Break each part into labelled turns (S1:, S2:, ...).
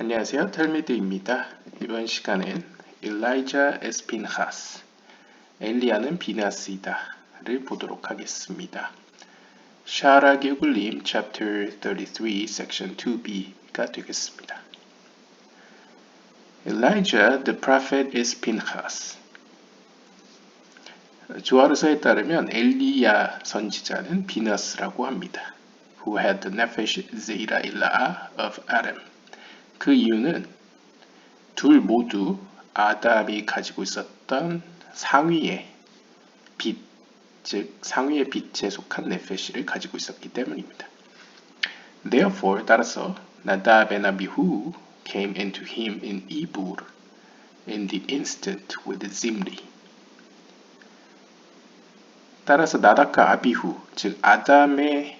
S1: 안녕하세요. 텔미드입니다. 이번 시간엔 엘라이자 에스핀하스, 엘리야는 비나스이다를 보도록 하겠습니다. 샤라 게굴림 chapter 33 section 2b가 되겠습니다. Elijah the prophet is Pinchas. 조아르서에 따르면 엘리야 선지자는 비나스라고 합니다. Who had the nefesh zeira illah of Adam. 그 이유는 둘 모두 아담이 가지고 있었던 상위의 빛, 즉 상위의 빛에 속한 네페시를 가지고 있었기 때문입니다. Therefore, 따라서 나답 and 아비후 came into him in Ibur in the instant with Zimri. 따라서 나답과 아비후, 즉 아담의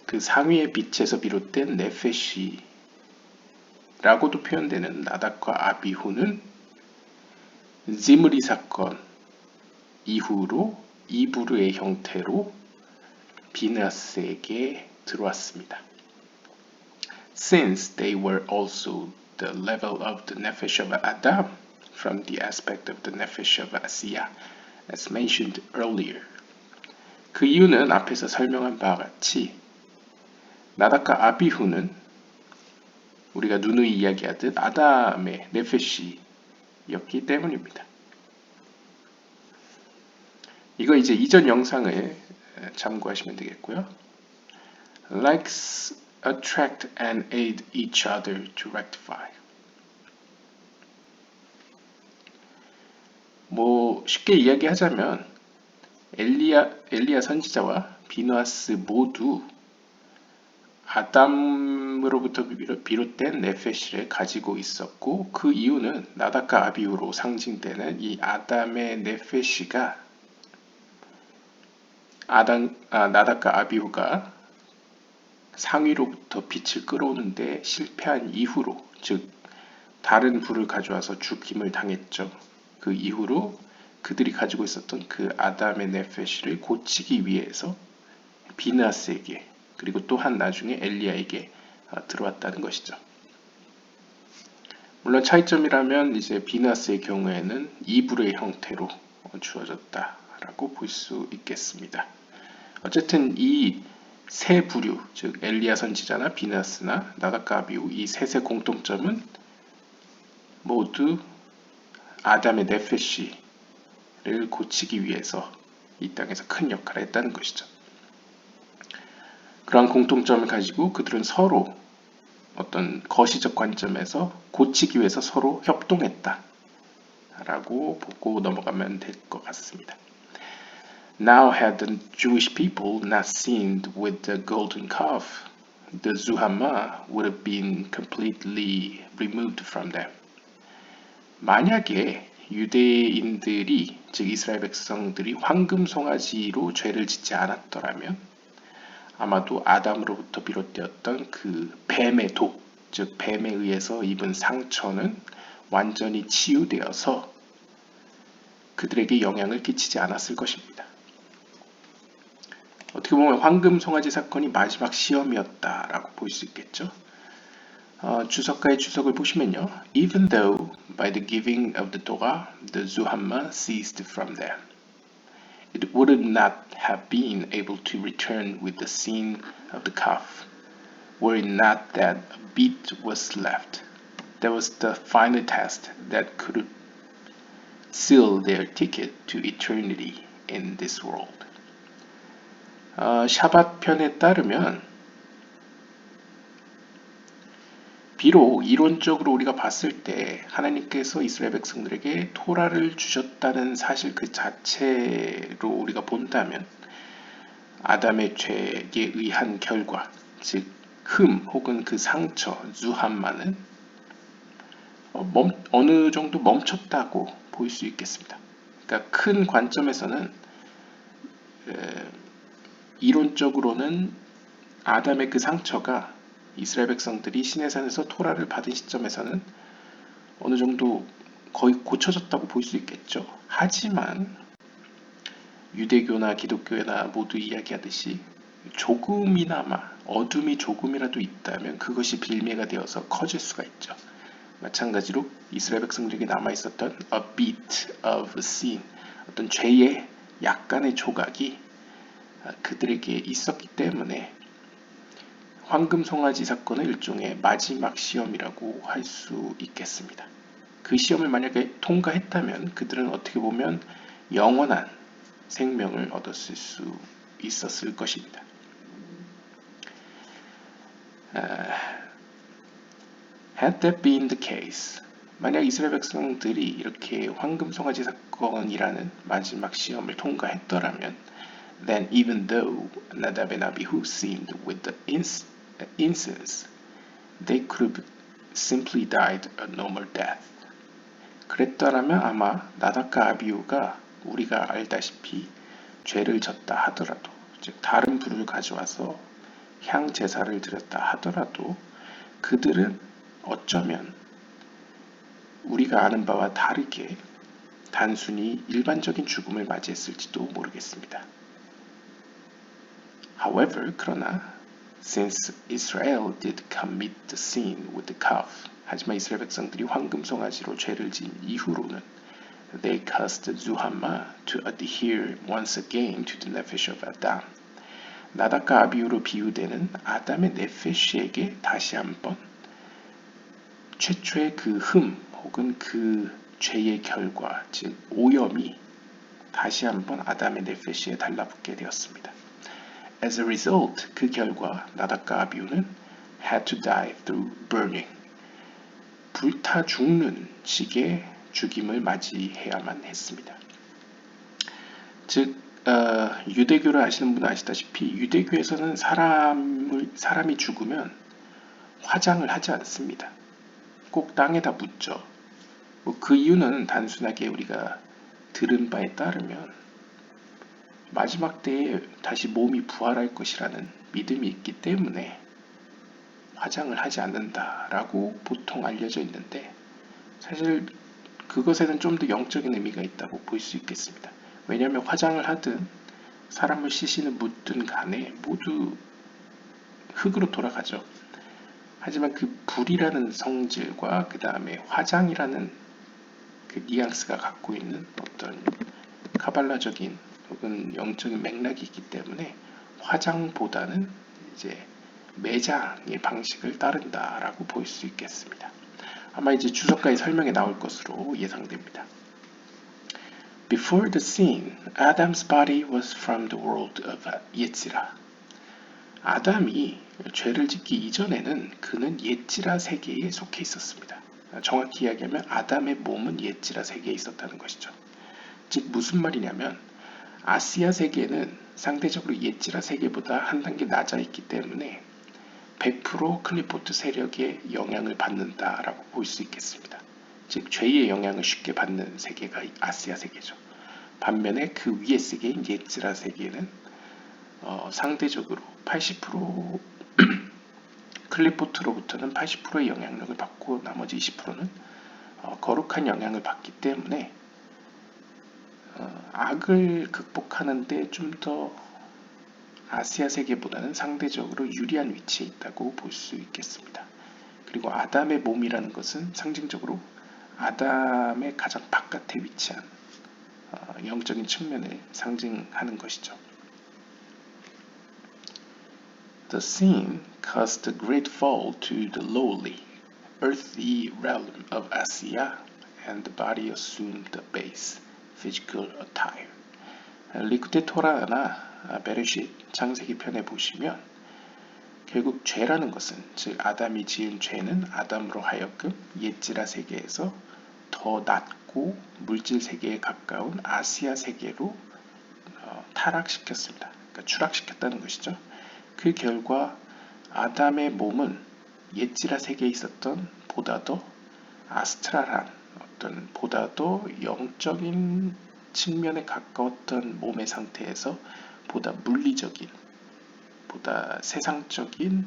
S1: 그 상위의 빛에서 비롯된 네페시 라고도 표현되는 나답과 아비후는 지므리 사건 이후로 이브르의 형태로 비나스에게 들어왔습니다. Since they were also the level of the nefesh of Adam from the aspect of the nefesh of Asiya, as mentioned earlier. 그 이유는 앞에서 설명한 바와 같이 나답과 아비후는 우리가 누누이 이야기하듯 아담의 네페시였기 때문입니다. 이거 이제 이전 영상을 참고하시면 되겠고요. Likes attract and aid each other to rectify. 뭐 쉽게 이야기하자면 엘리야 선지자와 비누아스 모두 아담으로부터 비롯된 네페시를 가지고 있었고 그 이유는 나답과 아비후로 상징되는 이 아담의 네페시가 나답과 아비후가 상위로부터 빛을 끌어오는데 실패한 이후로, 즉 다른 불을 가져와서 죽임을 당했죠. 그 이후로 그들이 가지고 있었던 그 아담의 네페시를 고치기 위해서 비나스에게 그리고 또한 나중에 엘리야에게 들어왔다는 것이죠. 물론 차이점이라면 이제 비나스의 경우에는 이불의 형태로 주어졌다라고 볼 수 있겠습니다. 어쨌든 이 세 부류, 즉 엘리야 선지자나 비나스나 나답과 아비후 이 셋의 공통점은 모두 아담의 네페시를 고치기 위해서 이 땅에서 큰 역할을 했다는 것이죠. 그러한 공통점을 가지고 그들은 서로 어떤 거시적 관점에서 고치기 위해서 서로 협동했다 라고 보고 넘어가면 될 것 같습니다. Now had the Jewish people not sinned with the golden calf, the Zuhamah would have been completely removed from them. 만약에 유대인들이, 즉 이스라엘 백성들이 황금 송아지로 죄를 짓지 않았더라면 아마도 아담으로부터 비롯되었던 그 뱀의 독, 즉 뱀에 의해서 입은 상처는 완전히 치유되어서 그들에게 영향을 끼치지 않았을 것입니다. 어떻게 보면 황금 송아지 사건이 마지막 시험이었다라고 볼 수 있겠죠. 주석가의 주석을 보시면요. Even though by the giving of the Torah the Zuhamah ceased from them, it would not have been able to return with the sin of the calf, were it not that a bit was left. That was the final test that could seal their ticket to eternity in this world. 샤밧 편에 따르면 비록 이론적으로 우리가 봤을 때 하나님께서 이스라엘 백성들에게 토라를 주셨다는 사실 그 자체로 우리가 본다면 아담의 죄에 의한 결과, 즉 흠 혹은 그 상처, 주함마는 어느 정도 멈췄다고 볼 수 있겠습니다. 그러니까 큰 관점에서는 이론적으로는 아담의 그 상처가 이스라엘 백성들이 시내산에서 토라를 받은 시점에서는 어느 정도 거의 고쳐졌다고 볼 수 있겠죠. 하지만 유대교나 기독교나 모두 이야기하듯이 조금이나마 어둠이 조금이라도 있다면 그것이 빌미가 되어서 커질 수가 있죠. 마찬가지로 이스라엘 백성들에게 남아있었던 a bit of sin, 어떤 죄의 약간의 조각이 그들에게 있었기 때문에 황금 송아지 사건은 일종의 마지막 시험이라고 할 수 있겠습니다. 그 시험을 만약에 통과했다면 그들은 어떻게 보면 영원한 생명을 얻었을 수 있었을 것입니다. Had that been the case, 만약 이스라엘 백성들이 이렇게 황금 송아지 사건이라는 마지막 시험을 통과했더라면, then even though Nadab and Abihu sinned with the incense, they could have simply died a normal death. 그랬더라면 아마 나답과 아비후가 우리가 알다시피 죄를 졌다 하더라도, 즉 다른 불을 가져와서 향 제사를 드렸다 하더라도 그들은 어쩌면 우리가 아는 바와 다르게 단순히 일반적인 죽음을 맞이했을지도 모르겠습니다. However, 그러나 since Israel did commit the sin with the calf, 하지만 이스라엘 백성들이 황금 송아지로 죄를 지은 이후로는 they caused Zuhamma to adhere once again to the nefesh of Adam. 나답과 아비후로 비유되는 아담의 네페시에게 다시 한번 최초의 그 흠 혹은 그 죄의 결과, 즉 오염이 다시 한번 아담의 네페시에 달라붙게 되었습니다. As a result, 그 결과 나답과 아비후는 had to die through burning, 불타 죽는 식의 죽임을 맞이해야만 했습니다. 즉 유대교를 아시는 분은 아시다시피 유대교에서는 사람이 죽으면 화장을 하지 않습니다. 꼭 땅에다 묻죠. 그 이유는 단순하게 우리가 들은 바에 따르면 마지막 때에 다시 몸이 부활할 것이라는 믿음이 있기 때문에 화장을 하지 않는다라고 보통 알려져 있는데, 사실 그것에는 좀 더 영적인 의미가 있다고 볼 수 있겠습니다. 왜냐하면 화장을 하든 사람을 씻이는 묻든 간에 모두 흙으로 돌아가죠. 하지만 그 불이라는 성질과 그 다음에 화장이라는 그 뉘앙스가 갖고 있는 어떤 카발라적인 혹은 영적인 맥락이 있기 때문에 화장보다는 이제 매장의 방식을 따른다라고 볼 수 있겠습니다. 아마 이제 주석가의 설명에 나올 것으로 예상됩니다. Before the sin, Adam's body was from the world of 예찌라. 아담이 죄를 짓기 이전에는 그는 예찌라 세계에 속해 있었습니다. 정확히 이야기하면 아담의 몸은 예찌라 세계에 있었다는 것이죠. 즉 무슨 말이냐면 아시아 세계는 상대적으로 예찌라 세계보다 한 단계 낮아 있기 때문에 100% 클리포트 세력의 영향을 받는다라고 볼 수 있겠습니다. 즉 죄의 영향을 쉽게 받는 세계가 아시아 세계죠. 반면에 그 위의 세계인 예찌라 세계는 상대적으로 80% 클리포트로부터는 80%의 영향력을 받고 나머지 20%는 거룩한 영향을 받기 때문에 악을 극복하는데 좀 더 아시아 세계보다는 상대적으로 유리한 위치에 있다고 볼 수 있겠습니다. 그리고 아담의 몸이라는 것은 상징적으로 아담의 가장 바깥에 위치한 영적인 측면을 상징하는 것이죠. The sin caused a great fall to the lowly, earthly realm of Asiya, and the body assumed the base, physical attire. 리쿠테 토라나 베레쉿 창세기 편에 보시면 결국 죄라는 것은, 즉 아담이 지은 죄는 아담으로 하여금 예찌라 세계에서 더 낮고 물질 세계에 가까운 아시아 세계로 타락시켰습니다. 그러니까 추락시켰다는 것이죠. 그 결과 아담의 몸은 예찌라 세계에 있었던 보다 더 아스트랄한 어떤 보다 더 영적인 측면에 가까웠던 몸의 상태에서 보다 물리적인, 보다 세상적인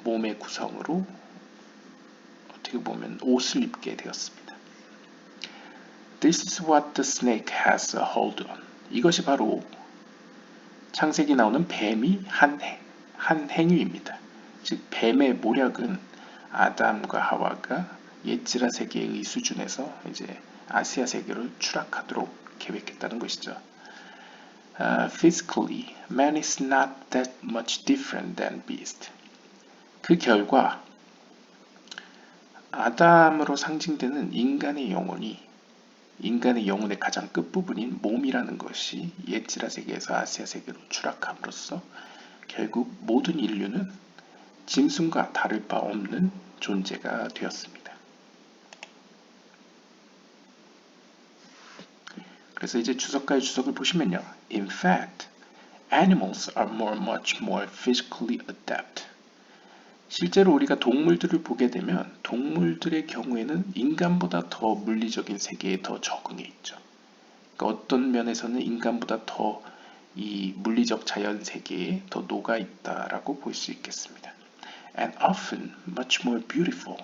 S1: 몸의 구성으로 어떻게 보면 옷을 입게 되었습니다. This is what the snake has a hold on. 이것이 바로 창세기 나오는 뱀이 한 행위입니다. 즉 뱀의 모략은 아담과 하와가 예지라 세계의 수준에서 이제 아시아 세계로 추락하도록 계획했다는 것이죠. Physically, man is not that much different than beast. 그 결과 아담으로 상징되는 인간의 영혼의 가장 끝부분인 몸이라는 것이 예지라 세계에서 아시아 세계로 추락함으로써 결국 모든 인류는 짐승과 다를 바 없는 존재가 되었습니다. 그래서 이제 주석가의 주석을 보시면요. In fact, animals are much more physically adept. 실제로 우리가 동물들을 보게 되면 동물들의 경우에는 인간보다 더 물리적인 세계에 더 적응해 있죠. 그러니까 어떤 면에서는 인간보다 더 이 물리적 자연 세계에 더 녹아 있다라고 볼 수 있겠습니다. And often much more beautiful.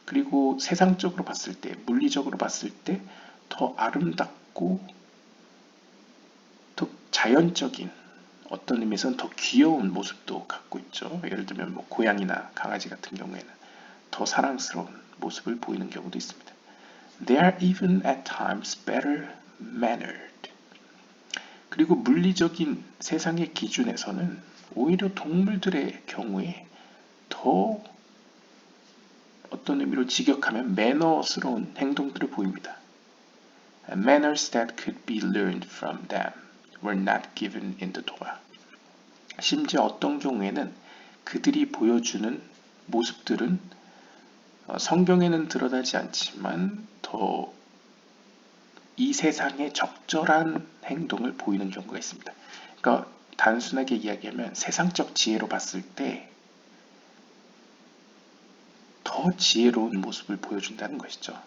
S1: 그리고 세상적으로 봤을 때, 물리적으로 봤을 때 더 아름답고 더 자연적인 어떤 의미에서는 더 귀여운 모습도 갖고 있죠. 예를 들면 뭐 고양이나 강아지 같은 경우에는 더 사랑스러운 모습을 보이는 경우도 있습니다. They are even at times better mannered. 그리고 물리적인 세상의 기준에서는 오히려 동물들의 경우에 더 어떤 의미로 직역하면 매너스러운 행동들을 보입니다. Manners that could be learned from them were not given in the Torah. 심지어 어떤 경우에는 그들이 보여주는 모습들은 성경에는 드러나지 않지만 더 이 세상에 적절한 행동을 보이는 경우가 있습니다. 그러니까 단순하게 이야기하면 세상적 지혜로 봤을 때 더 지혜로운 모습을 보여준다는 것이죠.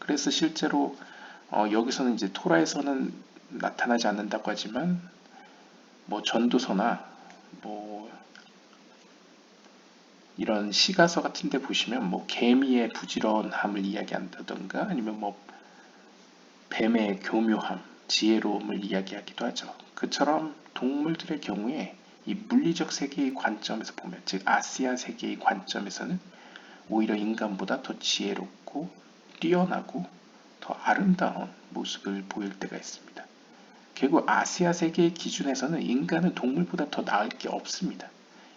S1: 그래서 실제로 여기서는 이제 토라에서는 나타나지 않는다고 하지만 뭐 전도서나 뭐 이런 시가서 같은 데 보시면 뭐 개미의 부지런함을 이야기한다던가 아니면 뭐 뱀의 교묘함, 지혜로움을 이야기하기도 하죠. 그처럼 동물들의 경우에 이 물리적 세계의 관점에서 보면, 즉 아시아 세계의 관점에서는 오히려 인간보다 더 지혜롭고 뛰어나고 더 아름다운 모습을 보일 때가 있습니다. 결국 아시아 세계의 기준에서는 인간은 동물보다 더 나을 게 없습니다.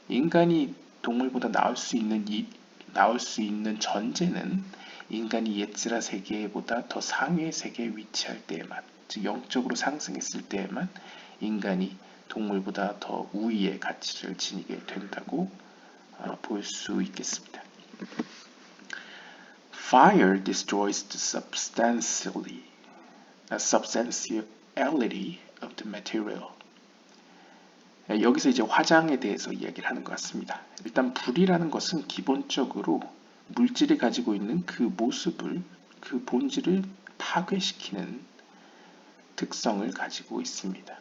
S1: 인간이 동물보다 나을 수 있는 전제는 인간이 예지라 세계보다 더 상위의 세계에 위치할 때에만, 즉 영적으로 상승했을 때에만 인간이 동물보다 더 우위의 가치를 지니게 된다고 볼 수 있겠습니다. Fire destroys the substantiality of the material. 여기서 이제 화장에 대해서 이야기를 하는 것 같습니다. 일단 불이라는 것은 기본적으로 물질이 가지고 있는 그 모습을, 그 본질을 파괴시키는 특성을 가지고 있습니다.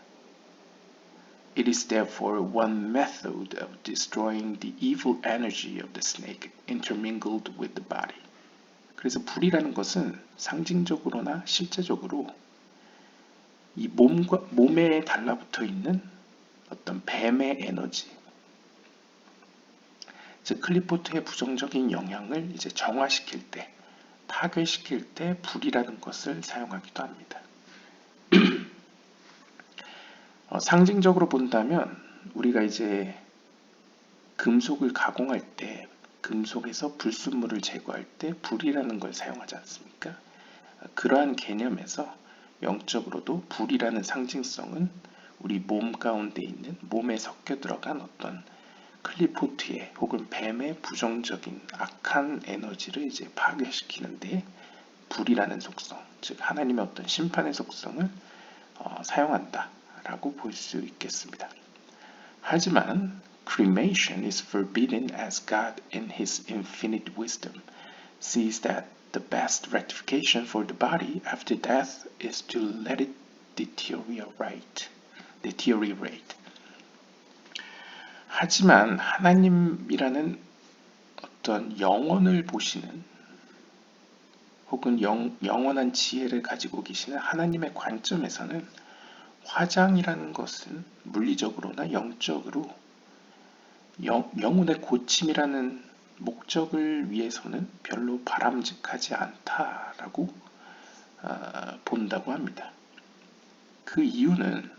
S1: It is therefore one method of destroying the evil energy of the snake intermingled with the body. 그래서 불이라는 것은 상징적으로나 실제적으로 이 몸에 달라붙어 있는 어떤 뱀의 에너지, 즉 클리포트의 부정적인 영향을 이제 정화시킬 때, 파괴시킬 때 불이라는 것을 사용하기도 합니다. 상징적으로 본다면 우리가 이제 금속을 가공할 때, 금속에서 불순물을 제거할 때 불이라는 걸 사용하지 않습니까? 그러한 개념에서 영적으로도 불이라는 상징성은 우리 몸 가운데 있는, 몸에 섞여 들어간 어떤 클리포트의 혹은 뱀의 부정적인 악한 에너지를 이제 파괴시키는데 불이라는 속성, 즉 하나님의 어떤 심판의 속성을 사용한다라고 볼 수 있겠습니다. 하지만 cremation is forbidden as God in His infinite wisdom sees that the best rectification for the body after death is to let it deteriorate. 하지만 하나님이라는 어떤 영원을 보시는 혹은 영원한 지혜를 가지고 계시는 하나님의 관점에서는 화장이라는 것은 물리적으로나 영적으로 영혼의 고침이라는 목적을 위해서는 별로 바람직하지 않다라고 본다고 합니다. 그 이유는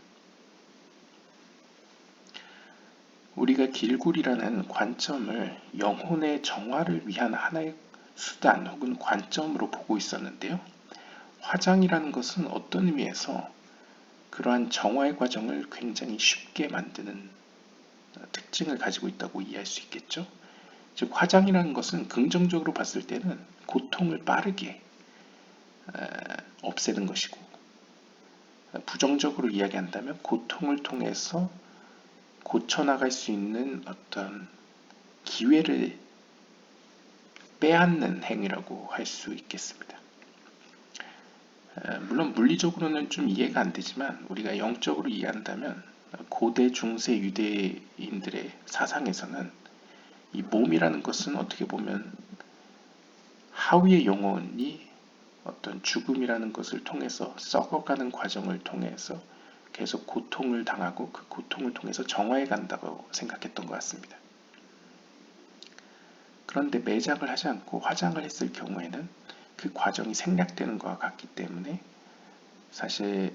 S1: 우리가 길굴이라는 관점을 영혼의 정화를 위한 하나의 수단 혹은 관점으로 보고 있었는데요. 화장이라는 것은 어떤 의미에서 그러한 정화의 과정을 굉장히 쉽게 만드는 특징을 가지고 있다고 이해할 수 있겠죠. 즉 화장이라는 것은 긍정적으로 봤을 때는 고통을 빠르게 없애는 것이고, 부정적으로 이야기한다면 고통을 통해서 고쳐나갈 수 있는 어떤 기회를 빼앗는 행위라고 할 수 있겠습니다. 물론 물리적으로는 좀 이해가 안 되지만 우리가 영적으로 이해한다면 고대 중세 유대인들의 사상에서는 이 몸이라는 것은 어떻게 보면 하위의 영혼이 어떤 죽음이라는 것을 통해서 썩어가는 과정을 통해서 계속 고통을 당하고 그 고통을 통해서 정화해 간다고 생각했던 것 같습니다. 그런데 매장을 하지 않고 화장을 했을 경우에는 그 과정이 생략되는 것과 같기 때문에 사실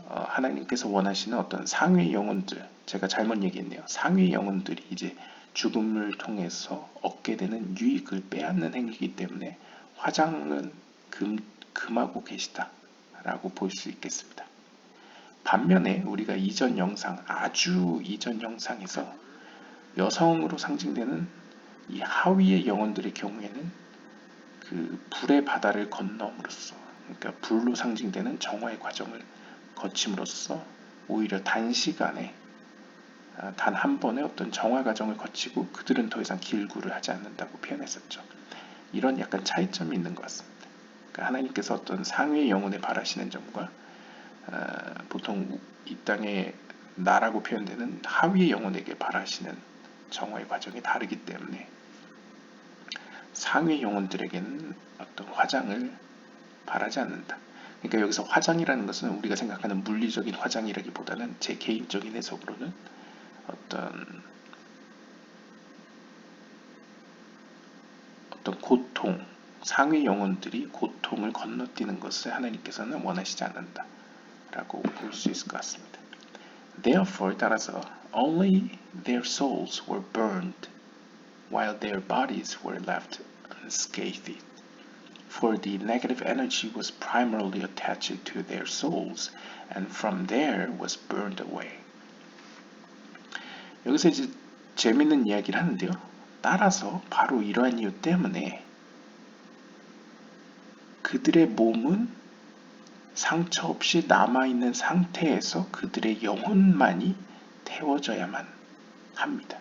S1: 하나님께서 원하시는 어떤 상위 영혼들, 제가 잘못 얘기했네요. 상위 영혼들이 이제 죽음을 통해서 얻게 되는 유익을 빼앗는 행위이기 때문에 화장은 금하고 계시다라고 볼 수 있겠습니다. 반면에 우리가 이전 영상, 아주 이전 영상에서 여성으로 상징되는 이 하위의 영혼들의 경우에는 그 불의 바다를 건너므로써, 그러니까 불로 상징되는 정화의 과정을 거침으로써 오히려 단시간에 단 한 번의 어떤 정화 과정을 거치고 그들은 더 이상 길구를 하지 않는다고 표현했었죠. 이런 약간 차이점이 있는 것 같습니다. 그러니까 하나님께서 어떤 상위의 영혼에 바라시는 점과 보통 이 땅의 나라고 표현되는 하위의 영혼에게 바라시는 정화의 과정이 다르기 때문에 상위 영혼들에게는 어떤 화장을 바라지 않는다. 그러니까 여기서 화장이라는 것은 우리가 생각하는 물리적인 화장이라기보다는 제 개인적인 해석으로는 어떤 고통, 상위 영혼들이 고통을 건너뛰는 것을 하나님께서는 원하시지 않는다 라고 볼 수 있을 것 같습니다. Therefore, 따라서 only their souls were burned while their bodies were left unscathed. For the negative energy was primarily attached to their souls and from there was burned away. 여기서 이제 재밌는 이야기를 하는데요. 따라서 바로 이러한 이유 때문에 그들의 몸은 상처 없이 남아있는 상태에서 그들의 영혼만이 태워져야만 합니다.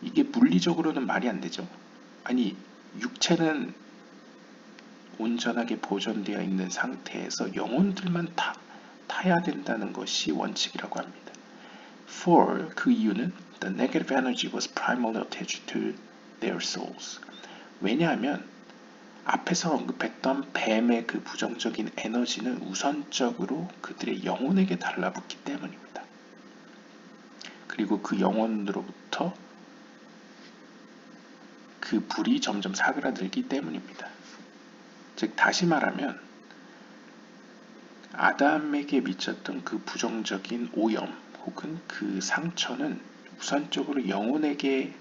S1: 이게 물리적으로는 말이 안 되죠. 아니, 육체는 온전하게 보존되어 있는 상태에서 영혼들만 타야 된다는 것이 원칙이라고 합니다. For, 그 이유는 the negative energy was primarily attached to their souls. 왜냐하면 앞에서 언급했던 뱀의 그 부정적인 에너지는 우선적으로 그들의 영혼에게 달라붙기 때문입니다. 그리고 그 영혼으로부터 그 불이 점점 사그라들기 때문입니다. 즉 다시 말하면 아담에게 미쳤던 그 부정적인 오염 혹은 그 상처는 우선적으로 영혼에게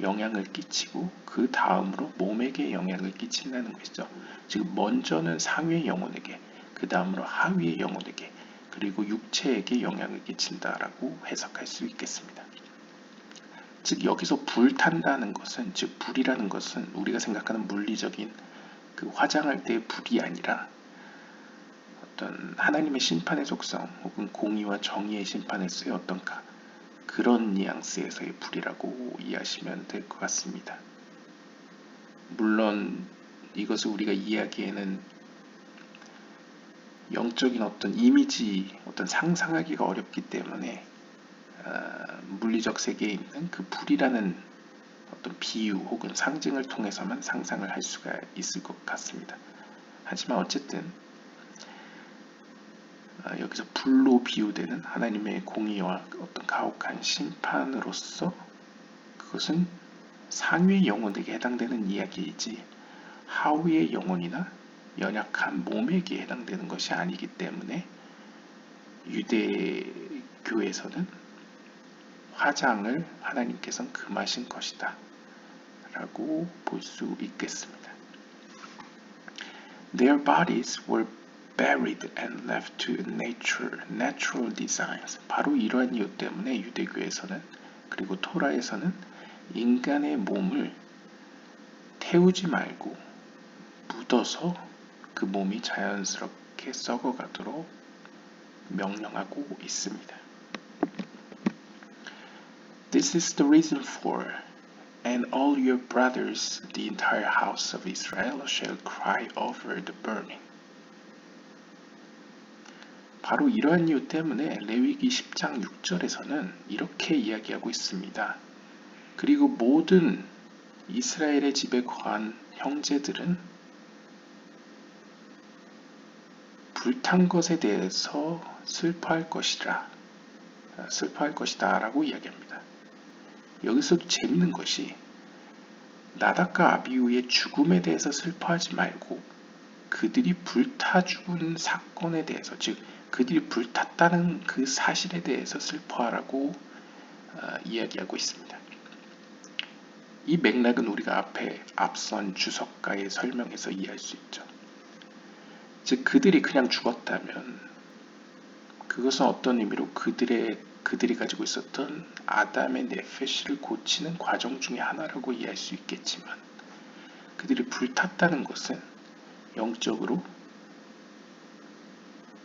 S1: 영향을 끼치고 그 다음으로 몸에게 영향을 끼친다는 것이죠. 즉 먼저는 상위의 영혼에게, 그 다음으로 하위의 영혼에게, 그리고 육체에게 영향을 끼친다라고 해석할 수 있겠습니다. 즉 여기서 불탄다는 것은, 즉 불이라는 것은 우리가 생각하는 물리적인 그 화장할 때의 불이 아니라 어떤 하나님의 심판의 속성 혹은 공의와 정의의 심판에서의 어떤 그런 뉘앙스에서의 불이라고 이해하시면 될 것 같습니다. 물론 이것을 우리가 이해하기에는 영적인 어떤 이미지, 어떤 상상하기가 어렵기 때문에 물리적 세계에 있는 그 불이라는 어떤 비유 혹은 상징을 통해서만 상상을 할 수가 있을 것 같습니다. 하지만 어쨌든 여기서 불로 비유되는 하나님의 공의와 어떤 가혹한 심판으로서 그것은 상위의 영혼에게 해당되는 이야기이지 하위의 영혼이나 연약한 몸에게 해당되는 것이 아니기 때문에 유대교에서는 화장을 하나님께서는 금하신 것이다 라고 볼 수 있겠습니다. Their bodies were buried and left to natural designs. 바로 이러한 이유 때문에 유대교에서는 그리고 토라에서는 인간의 몸을 태우지 말고 묻어서 그 몸이 자연스럽게 썩어가도록 명령하고 있습니다. This is the reason for And all your brothers, the entire house of Israel, shall cry over the burning. 바로 이러한 이유 때문에 레위기 10장 6절에서는 이렇게 이야기하고 있습니다. 그리고 모든 이스라엘의 집에 거한 형제들은 불탄 것에 대해서 슬퍼할 것이다 라고 이야기합니다. 여기서도 재밌는 것이 나답과 아비후의 죽음에 대해서 슬퍼하지 말고 그들이 불타 죽은 사건에 대해서 즉 그들이 불탔다는 그 사실에 대해서 슬퍼하라고 이야기하고 있습니다. 이 맥락은 우리가 앞선 주석가의 설명에서 이해할 수 있죠. 즉 그들이 그냥 죽었다면 그것은 어떤 의미로 그들이 가지고 있었던 아담의 네페시를 고치는 과정 중에 하나라고 이해할 수 있겠지만 그들이 불탔다는 것은 영적으로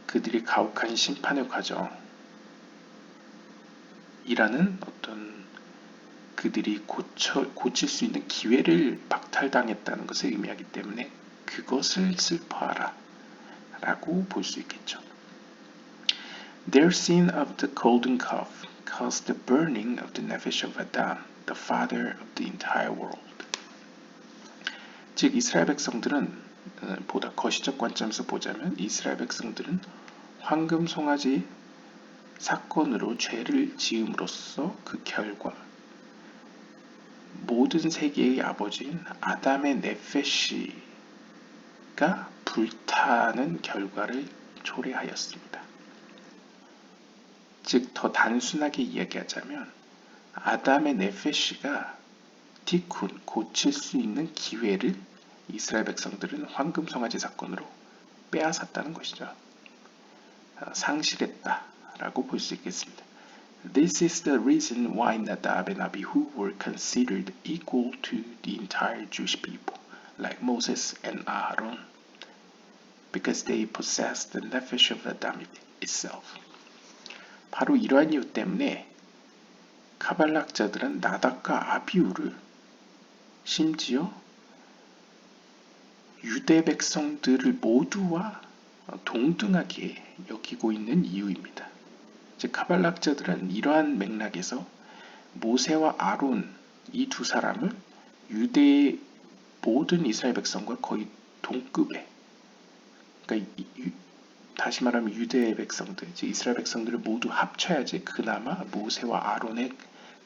S1: 그들이 가혹한 심판의 과정이라는 어떤 그들이 고칠 수 있는 기회를 박탈당했다는 것을 의미하기 때문에 그것을 슬퍼하라 라고 볼 수 있겠죠. Their sin of the golden calf caused the burning of the nefesh of Adam, the father of the entire world. 즉 이스라엘 백성들은 보다 거시적 관점에서 보자면 이스라엘 백성들은 황금 송아지 사건으로 죄를 지음으로써 그 결과 모든 세계의 아버지인 아담의 네페시가 불타는 결과를 초래하였습니다. 즉 더 단순하게 이야기하자면 아담의 네페시가 티쿤, 고칠 수 있는 기회를 이스라엘 백성들은 황금 송아지 사건으로 빼앗았다는 것이죠. 상실했다라고 볼 수 있겠습니다. This is the reason why Nadab and Abihu were considered equal to the entire Jewish people, like Moses and Aaron, because they possessed the nefesh of Adam itself. 바로 이러한 이유 때문에 카발락자들은 나답과 아비후를 심지어 유대 백성들을 모두와 동등하게 여기고 있는 이유입니다. 즉 카발락자들은 이러한 맥락에서 모세와 아론 이 두 사람을 유대의 모든 이스라엘 백성과 거의 동급에 그러니까 다시 말하면 유대 백성들, 즉 이스라엘 백성들을 모두 합쳐야지 그나마 모세와 아론의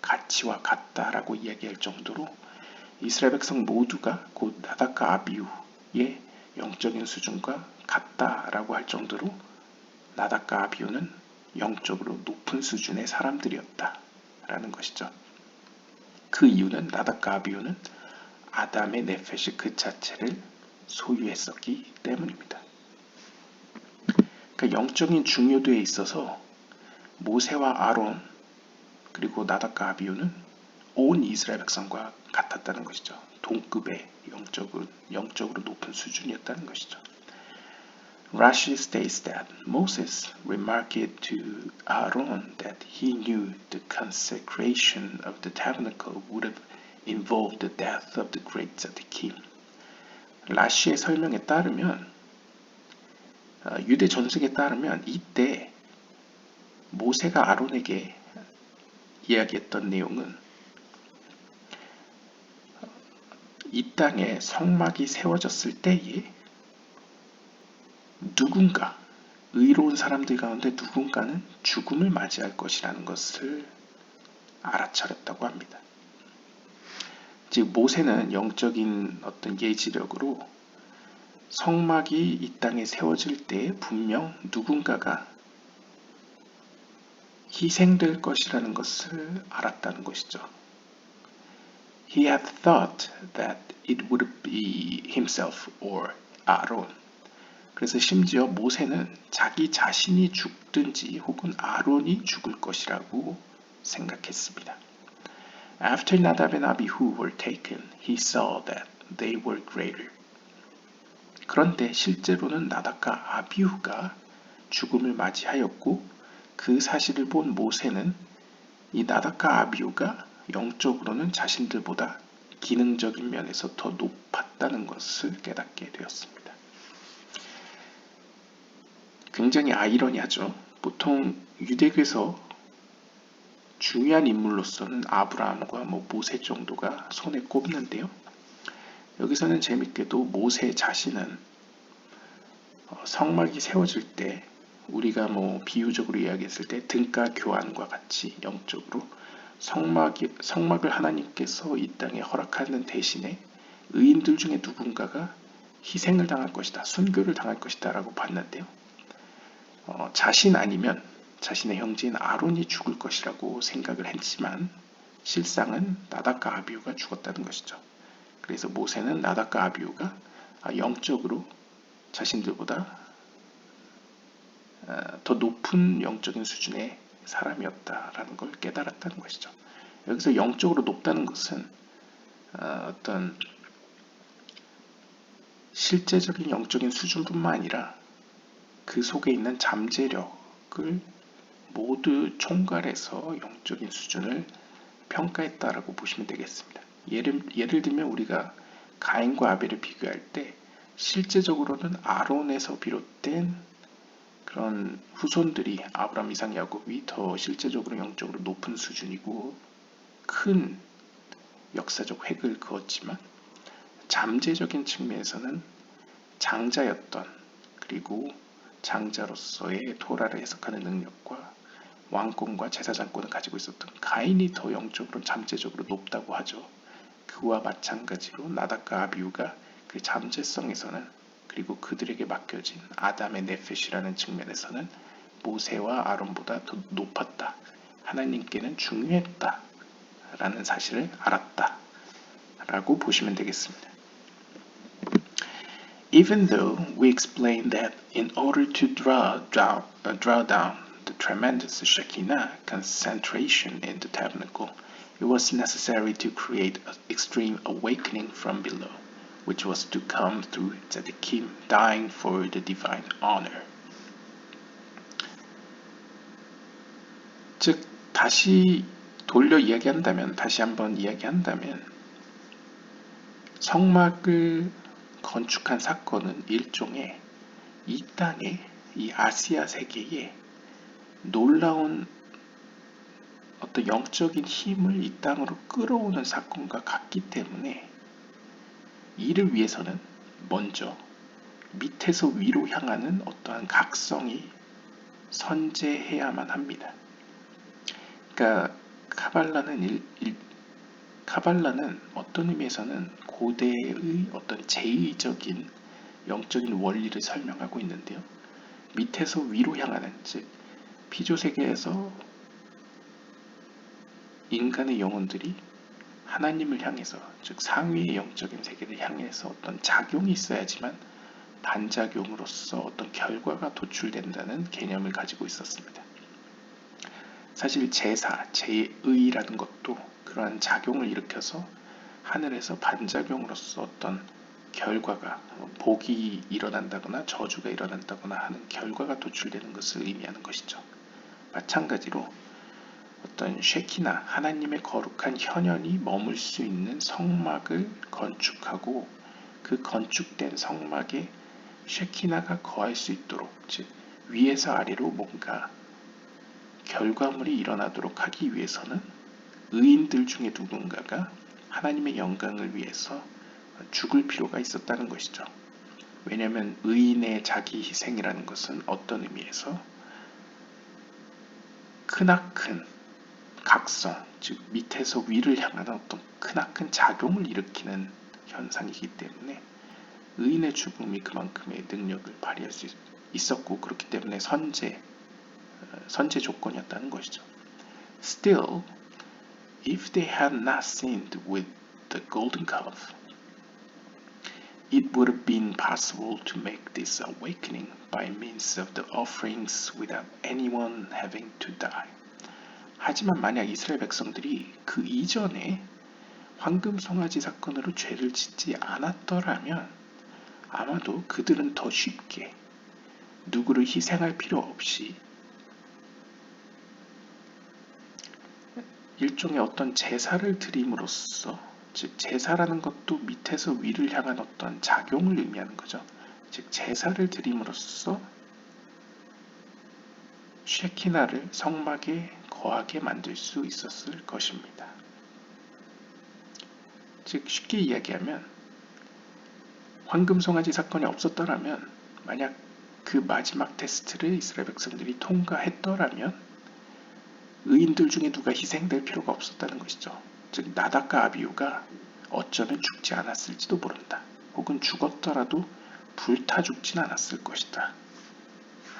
S1: 가치와 같다라고 이야기할 정도로 이스라엘 백성 모두가 곧 나답과 아비후의 영적인 수준과 같다라고 할 정도로 나답과 아비후는 영적으로 높은 수준의 사람들이었다라는 것이죠. 그 이유는 나답과 아비후는 아담의 네페시 그 자체를 소유했었기 때문입니다. 그러니까 영적인 중요도에 있어서 모세와 아론 그리고 나답과 아비후는 온 이스라엘 백성과 같았다는 것이죠. 동급의 영적으로 높은 수준이었다는 것이죠. Rashi states that Moses remarked to Aaron that he knew the consecration of the tabernacle would have involved the death of the great tzaddikim. 라시의 설명에 따르면 유대 전승에 따르면 이때 모세가 아론에게 이야기했던 내용은 이 땅에 성막이 세워졌을 때에 누군가 의로운 사람들 가운데 누군가는 죽음을 맞이할 것이라는 것을 알아차렸다고 합니다. 즉 모세는 영적인 어떤 예지력으로 성막이 이 땅에 세워질 때 분명 누군가가 희생될 것이라는 것을 알았다는 것이죠. He had thought that it would be himself or Aaron. 그래서 심지어 모세는 자기 자신이 죽든지 혹은 아론이 죽을 것이라고 생각했습니다. After Nadab and Abihu were taken, he saw that they were greater. 그런데 실제로는 나답과 아비후가 죽음을 맞이하였고 그 사실을 본 모세는 이 나답과 아비후가 영적으로는 자신들보다 기능적인 면에서 더 높았다는 것을 깨닫게 되었습니다. 굉장히 아이러니하죠. 보통 유대교에서 중요한 인물로서는 아브라함과 모세 정도가 손에 꼽는데요. 여기서는 재밌게도 모세 자신은 성막이 세워질 때 우리가 비유적으로 이야기했을 때 등가 교환과 같이 영적으로 성막을 하나님께서 이 땅에 허락하는 대신에 의인들 중에 누군가가 희생을 당할 것이다, 순교를 당할 것이다 라고 봤는데요. 자신 아니면 자신의 형제인 아론이 죽을 것이라고 생각을 했지만 실상은 나답과 아비후가 죽었다는 것이죠. 그래서 모세는 나답과 아비후가 영적으로 자신들보다 더 높은 영적인 수준의 사람이었다라는 걸 깨달았다는 것이죠. 여기서 영적으로 높다는 것은 어떤 실제적인 영적인 수준뿐만 아니라 그 속에 있는 잠재력을 모두 총괄해서 영적인 수준을 평가했다라고 보시면 되겠습니다. 예를 들면 우리가 가인과 아벨을 비교할 때 실제적으로는 아론에서 비롯된 그런 후손들이 아브라함, 이삭, 야곱이 더 실제적으로 영적으로 높은 수준이고 큰 역사적 획을 그었지만 잠재적인 측면에서는 장자였던, 그리고 장자로서의 토라를 해석하는 능력과 왕권과 제사장권을 가지고 있었던 가인이 더 영적으로 잠재적으로 높다고 하죠. 그와 마찬가지로 나답과 아비후가 그 잠재성에서는, 그리고 그들에게 맡겨진 아담의 네펫이라는 측면에서는 모세와 아론보다 더 높았다, 하나님께는 중요했다 라는 사실을 알았다 라고 보시면 되겠습니다. Even though we explained that in order to draw down the tremendous Shekinah concentration in the tabernacle, it was necessary to create an extreme awakening from below, which was to come through Tzedekим dying for the divine honor. 즉, 다시 한번 이야기한다면 성막을 건축한 사건은 일종의 이 땅에, 이 아시아 세계에 놀라운 어떤 영적인 힘을 이 땅으로 끌어오는 사건과 같기 때문에 이를 위해서는 먼저 밑에서 위로 향하는 어떠한 각성이 선재해야만 합니다. 그러니까 카발라는 어떤 의미에서는 고대의 어떤 제2적인 영적인 원리를 설명하고 있는데요. 밑에서 위로 향하는, 즉 피조세계에서 인간의 영혼들이 하나님을 향해서, 즉 상위의 영적인 세계를 향해서 어떤 작용이 있어야지만 반작용으로서 어떤 결과가 도출된다는 개념을 가지고 있었습니다. 사실 제사, 제의라는 것도 그러한 작용을 일으켜서 하늘에서 반작용으로서 어떤 결과가, 복이 일어난다거나 저주가 일어난다거나 하는 결과가 도출되는 것을 의미하는 것이죠. 마찬가지로 어떤 쉐키나, 하나님의 거룩한 현현이 머물 수 있는 성막을 건축하고 그 건축된 성막에 쉐키나가 거할 수 있도록, 즉 위에서 아래로 뭔가 결과물이 일어나도록 하기 위해서는 의인들 중에 누군가가 하나님의 영광을 위해서 죽을 필요가 있었다는 것이죠. 왜냐하면 의인의 자기 희생이라는 것은 어떤 의미에서 크나큰 각성, 즉 밑에서 위를 향하는 어떤 크나큰 작용을 일으키는 현상이기 때문에 의인의 죽음이 그만큼의 능력을 발휘할 수 있었고 그렇기 때문에 선제 조건이었다는 것이죠. Still, if they had not sinned with the golden calf, it would have been possible to make this awakening by means of the offerings without anyone having to die. 하지만 만약 이스라엘 백성들이 그 이전에 황금 송아지 사건으로 죄를 짓지 않았더라면 아마도 그들은 더 쉽게 누구를 희생할 필요 없이 일종의 어떤 제사를 드림으로써, 즉 제사라는 것도 밑에서 위를 향한 어떤 작용을 의미하는 거죠. 즉 제사를 드림으로써 쉐키나를 성막에 거하게 만들 수 있었을 것입니다. 즉 쉽게 이야기하면 황금 송아지 사건이 없었더라면, 만약 그 마지막 테스트를 이스라엘 백성들이 통과했더라면 의인들 중에 누가 희생될 필요가 없었다는 것이죠. 즉 나답과 아비후가 어쩌면 죽지 않았을지도 모른다. 혹은 죽었더라도 불타 죽진 않았을 것이다.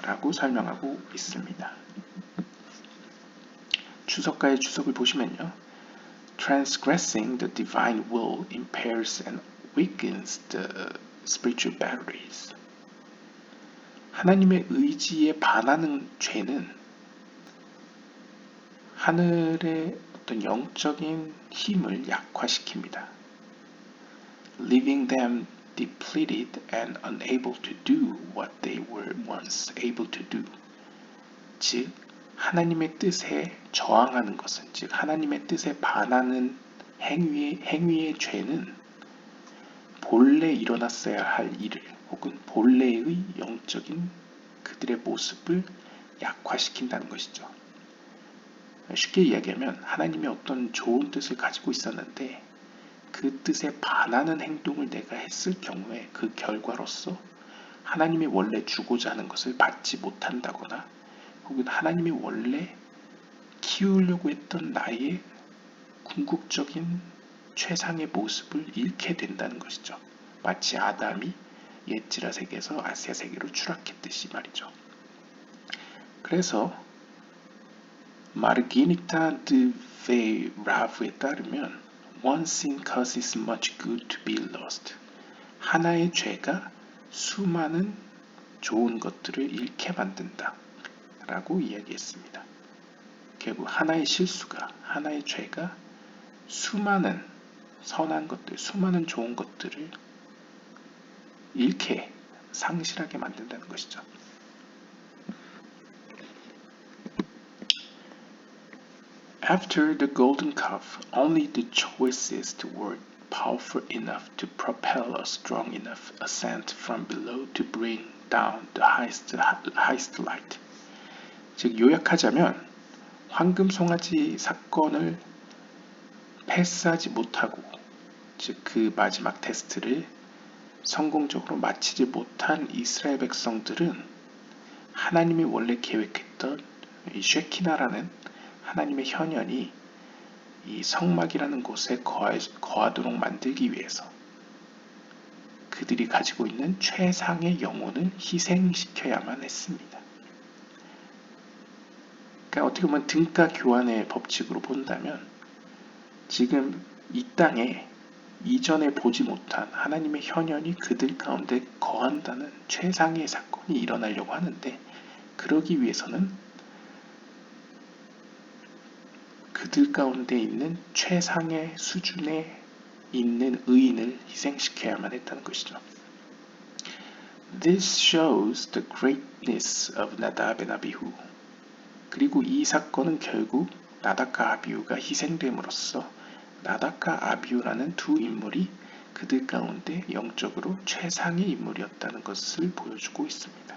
S1: 라고 설명하고 있습니다. 주석가의 주석을 보시면요. Transgressing the divine will impairs and weakens the spiritual batteries. 하나님의 의지에 반하는 죄는 하늘의 어떤 영적인 힘을 약화시킵니다. Leaving them depleted and unable to do what they were once able to do. 즉, 하나님의 뜻에 저항하는 것은, 즉 하나님의 뜻에 반하는 행위의 죄는 본래 일어났어야 할 일을 혹은 본래의 영적인 그들의 모습을 약화시킨다는 것이죠. 쉽게 이야기하면 하나님이 어떤 좋은 뜻을 가지고 있었는데 그 뜻에 반하는 행동을 내가 했을 경우에 그 결과로서 하나님이 원래 주고자 하는 것을 받지 못한다거나 혹은 하나님이 원래 키우려고 했던 나의 궁극적인 최상의 모습을 잃게 된다는 것이죠. 마치 아담이 옛지라 세계에서 아시아 세계로 추락했듯이 말이죠. 그래서 마르기니타 드 베라브에 따르면 One sin causes much good to be lost. 하나의 죄가 수많은 좋은 것들을 잃게 만든다 라고 이야기했습니다. 결국 하나의 실수가, 하나의 죄가 수많은 선한 것들, 수많은 좋은 것들을 잃게, 상실하게 만든다는 것이죠. After the golden calf, only the choicest were powerful enough to propel a strong enough ascent from below to bring down the highest light. 즉 요약하자면 황금 송아지 사건을 패스하지 못하고, 즉 그 마지막 테스트를 성공적으로 마치지 못한 이스라엘 백성들은 하나님이 원래 계획했던 이 쉐키나라는 하나님의 현현이 이 성막이라는 곳에 거하도록 만들기 위해서 그들이 가지고 있는 최상의 영혼을 희생시켜야만 했습니다. 그러니까 어떻게 보면 등가 교환의 법칙으로 본다면 지금 이 땅에 이전에 보지 못한 하나님의 현현이 그들 가운데 거한다는 최상의 사건이 일어나려고 하는데, 그러기 위해서는 그들 가운데 있는 최상의 수준에 있는 의인을 희생시켜야만 했다는 것이죠. This shows the greatness of Nadab and Abihu. 그리고 이 사건은 결국 나답과 아비후가 희생됨으로써 나답과 아비후라는 두 인물이 그들 가운데 영적으로 최상의 인물이었다는 것을 보여주고 있습니다.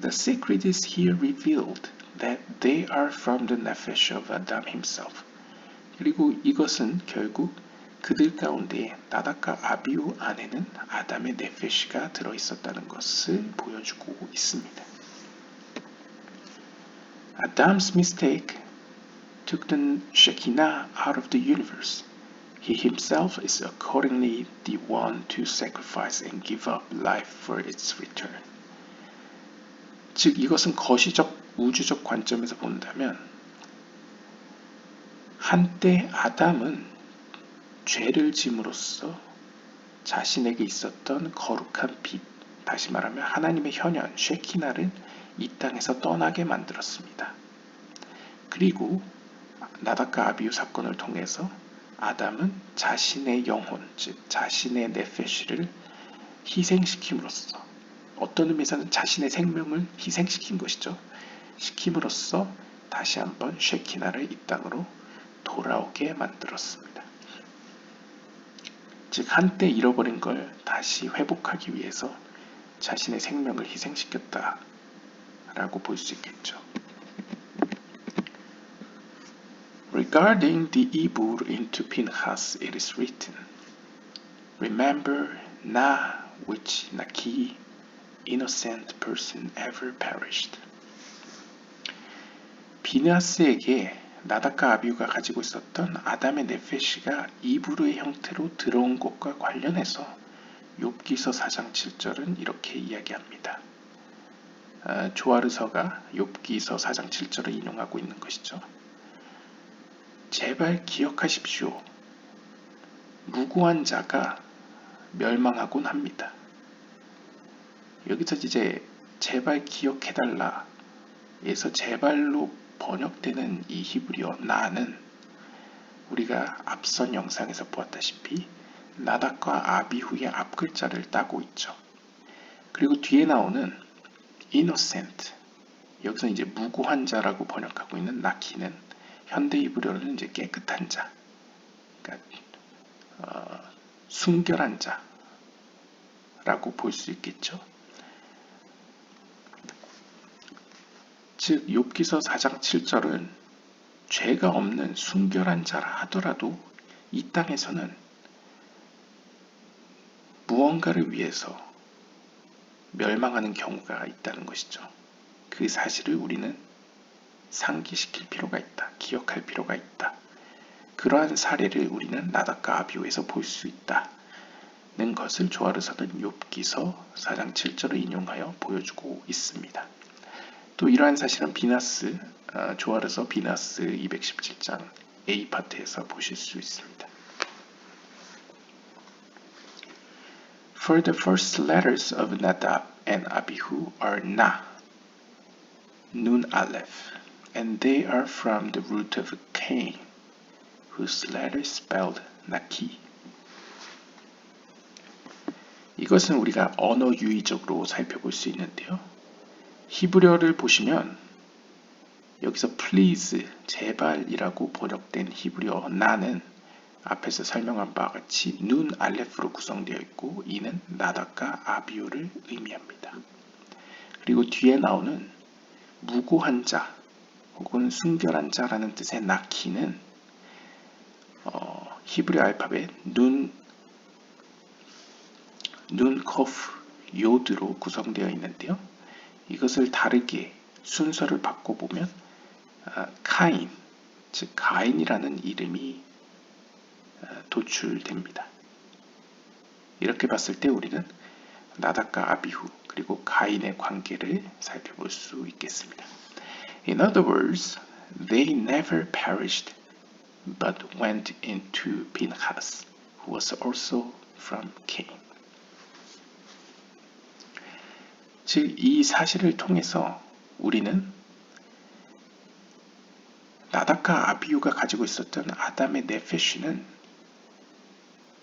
S1: The secret is here revealed that they are from the nephesh of Adam himself. 그리고 이것은 결국 그들 가운데 나답과 아비후 안에는 아담의 네페시가 들어있었다는 것을 보여주고 있습니다. Adam's mistake took the Shekinah out of the universe. He himself is accordingly the one to sacrifice and give up life for its return. 즉 이것은 거시적 우주적 관점에서 본다면 한때 아담은 죄를 짐으로써 자신에게 있었던 거룩한 빛, 다시 말하면 하나님의 현현, 쉐키나를 이 땅에서 떠나게 만들었습니다. 그리고 나답과 아비후 사건을 통해서 아담은 자신의 영혼, 즉 자신의 네페시를 희생시킴으로써 어떤 의미에서는 자신의 생명을 희생시킨 것이죠. 시킴으로써 다시 한번 쉐키나를 이 땅으로 돌아오게 만들었습니다. 즉 한때 잃어버린 걸 다시 회복하기 위해서 자신의 생명을 희생시켰다라고 볼 수 있겠죠. Regarding the evil into Pinchas, it is written, Remember not which Naki innocent person ever perished. 비느하스에게 나답과 아비후가 가지고 있었던 아담의 네페시가 이브루의 형태로 들어온 것과 관련해서 욥기서 4장 7절은 이렇게 이야기합니다. 조아르서가 욥기서 4장 7절을 인용하고 있는 것이죠. 제발 기억하십시오. 무고한 자가 멸망하곤 합니다. 여기서 이제 제발 기억해달라 에서 제발로 번역되는 이 히브리어 나는 우리가 앞선 영상에서 보았다시피 나답과 아비후의 앞글자를 따고 있죠. 그리고 뒤에 나오는 innocent, 여기서 이제 무고한 자라고 번역하고 있는 나키는 현대 히브리어는 이제 깨끗한 자, 그러니까 순결한 자라고 볼 수 있겠죠. 즉 욥기서 4장 7절은 죄가 없는 순결한 자라 하더라도 이 땅에서는 무언가를 위해서 멸망하는 경우가 있다는 것이죠. 그 사실을 우리는 상기시킬 필요가 있다. 기억할 필요가 있다. 그러한 사례를 우리는 나답과 아비후에서 볼 수 있다는 것을 조아르서는 욥기서 4장 7절을 인용하여 보여주고 있습니다. 또 이러한 사실은 비나스, 조아르서 비나스 217장 A파트에서 보실 수 있습니다. For the first letters of Nadab and Abihu are Na, Nun Aleph, and they are from the root of Cain, whose letter is spelled Naki. 이것은 우리가 언어 유의적으로 살펴볼 수 있는데요. 히브리어를 보시면 여기서 please, 제발이라고 번역된 히브리어 나는 앞에서 설명한 바와 같이 눈 알레프로 구성되어 있고 이는 나답과 아비후를 의미합니다. 그리고 뒤에 나오는 무고한 자 혹은 순결한 자라는 뜻의 나키는 히브리 알파벳 눈 코프 요드로 구성되어 있는데요. 이것을 다르게 순서를 바꿔보면 카인, 즉 가인이라는 이름이 도출됩니다. 이렇게 봤을 때 우리는 나답과 아비후 그리고 가인의 관계를 살펴볼 수 있겠습니다. In other words, they never perished but went into Pinchas, who was also from Cain. 즉, 이 사실을 통해서 우리는 나답과 아비후가 가지고 있었던 아담의 네페시는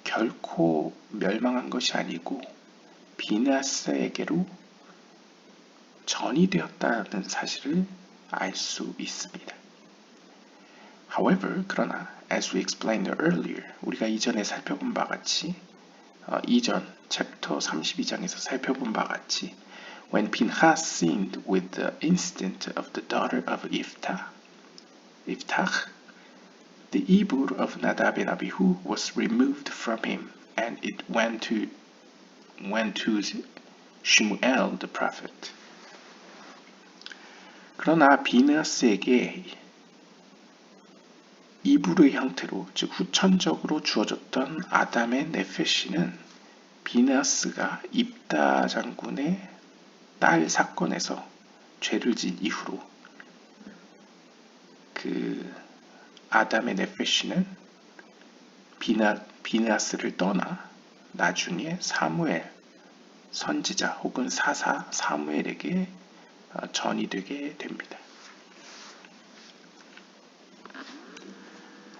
S1: 결코 멸망한 것이 아니고 비느하스에게로 전이되었다는 사실을 알 수 있습니다. However, 그러나 as we explained earlier, 우리가 이전에 살펴본 바 같이 이전 챕터 32장에서 살펴본 바 같이 when Pinchas sinned with the incident of the daughter of Iftach, The evil of Nadab and Abihu was removed from him, and it went to Shmuel the prophet. 그러나 비느하스에게 이불의 형태로, 즉 후천적으로 주어졌던 아담의 네페시는 비느하스가 입다 장군의 딸 사건에서 죄를 진 이후로 그 아담의 네페시는 비느하스를 떠나 나중에 사무엘 선지자 혹은 사사 사무엘에게 전이 되게 됩니다.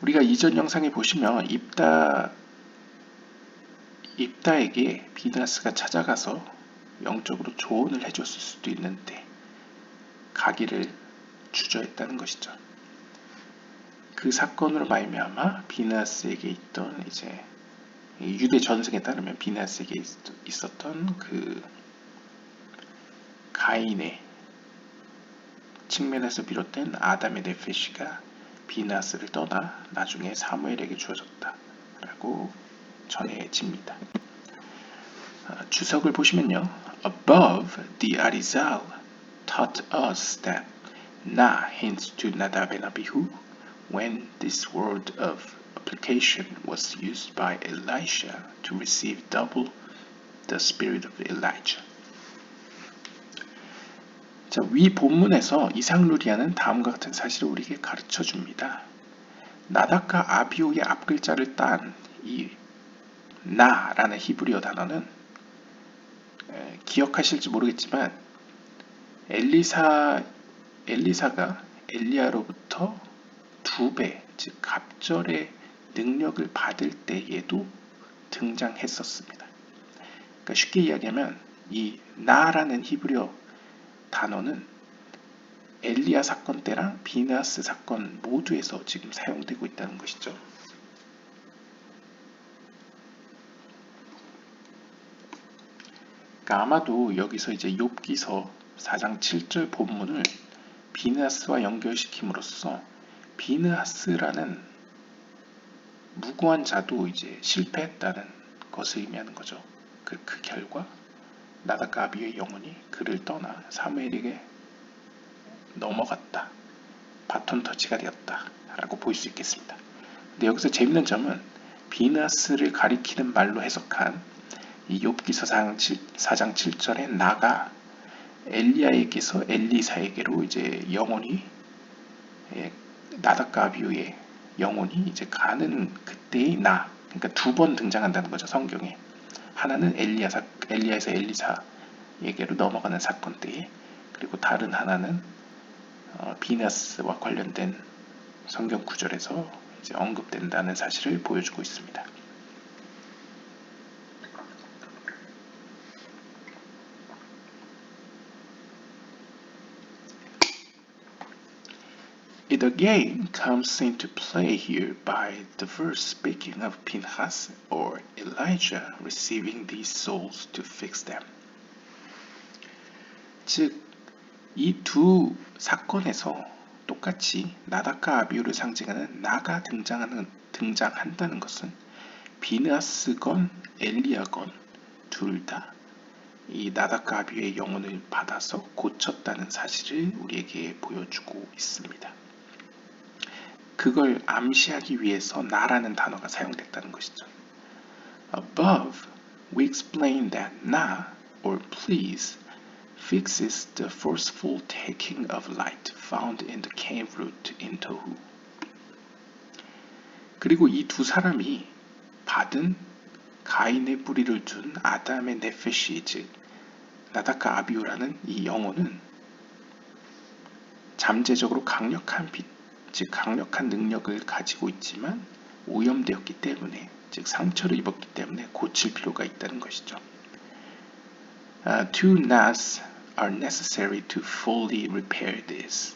S1: 우리가 이전 영상에 보시면 입다에게 비느하스가 찾아가서 영적으로 조언을 해줬을 수도 있는데 가기를 주저했다는 것이죠. 그 사건으로 말미암아 비느하스에게 있던 이제 유대 전승에 따르면 비느하스에게 있었던 그 가인의 측면에서 비롯된 아담의 네페시가 비느하스를 떠나 나중에 사무엘에게 주어졌다라고 전해집니다. 주석을 보시면요. Above, the Arizal taught us that Na hints to Nadab and Abihu when this word of application was used by Elisha to receive double the spirit of Elijah. 자, 위 본문에서 이상루리아는 다음과 같은 사실을 우리에게 가르쳐 줍니다. 나답과 아비후의 앞글자를 딴 이 나라는 히브리어 단어는 기억하실지 모르겠지만 엘리사가 엘리야로부터 2배, 즉 갑절의 능력을 받을 때에도 등장했었습니다. 그러니까 쉽게 이야기하면 이 나라는 히브리어 단어는 엘리야 사건 때랑 비느하스 사건 모두에서 지금 사용되고 있다는 것이죠. 그러니까 아마도 여기서 이제 욥기서 4장 7절 본문을 비느하스와 연결시킴으로써 비느하스라는 무고한 자도 이제 실패했다는 것을 의미하는 거죠. 그 결과 나답과 아비후의 영혼이 그를 떠나 사무엘에게 넘어갔다. 바톤 터치가 되었다. 라고 볼 수 있겠습니다. 근데 여기서 재밌는 점은 비느하스를 가리키는 말로 해석한 이 욥기서 4장 7절의 나가 엘리야에게서 엘리사에게로 이제 영혼이 나답과 아비후의 영혼이 이제 가는 그때의 나, 그러니까 2번 등장한다는 거죠. 성경에. 하나는 엘리야에서 엘리사에게로 넘어가는 사건 때에, 그리고 다른 하나는 비느하스와 관련된 성경 구절에서 이제 언급된다는 사실을 보여주고 있습니다. It again comes into play here by the verse speaking of Pinchas or Elijah receiving these souls to fix them. 즉, 이 두 사건에서 똑같이 나답과 아비후를 상징하는 나가 등장한다는 것은 비느하스건 엘리야건 둘 다 이 나답과 아비후의 영혼을 받아서 고쳤다는 사실을 우리에게 보여주고 있습니다. 그걸 암시하기 위해서 나라는 단어가 사용됐다는 것이죠. Above, we explain that na, or please, fixes the forceful taking of light found in the cave root in Tohu. 그리고 이 두 사람이 받은 가인의 뿌리를 둔 아담의 네페시, 즉 나답과 아비후라는 이 영혼은 잠재적으로 강력한 빛, 즉 강력한 능력을 가지고 있지만 오염되었기 때문에, 즉 상처를 입었기 때문에 고칠 필요가 있다는 것이죠. Two nas are necessary to fully repair this.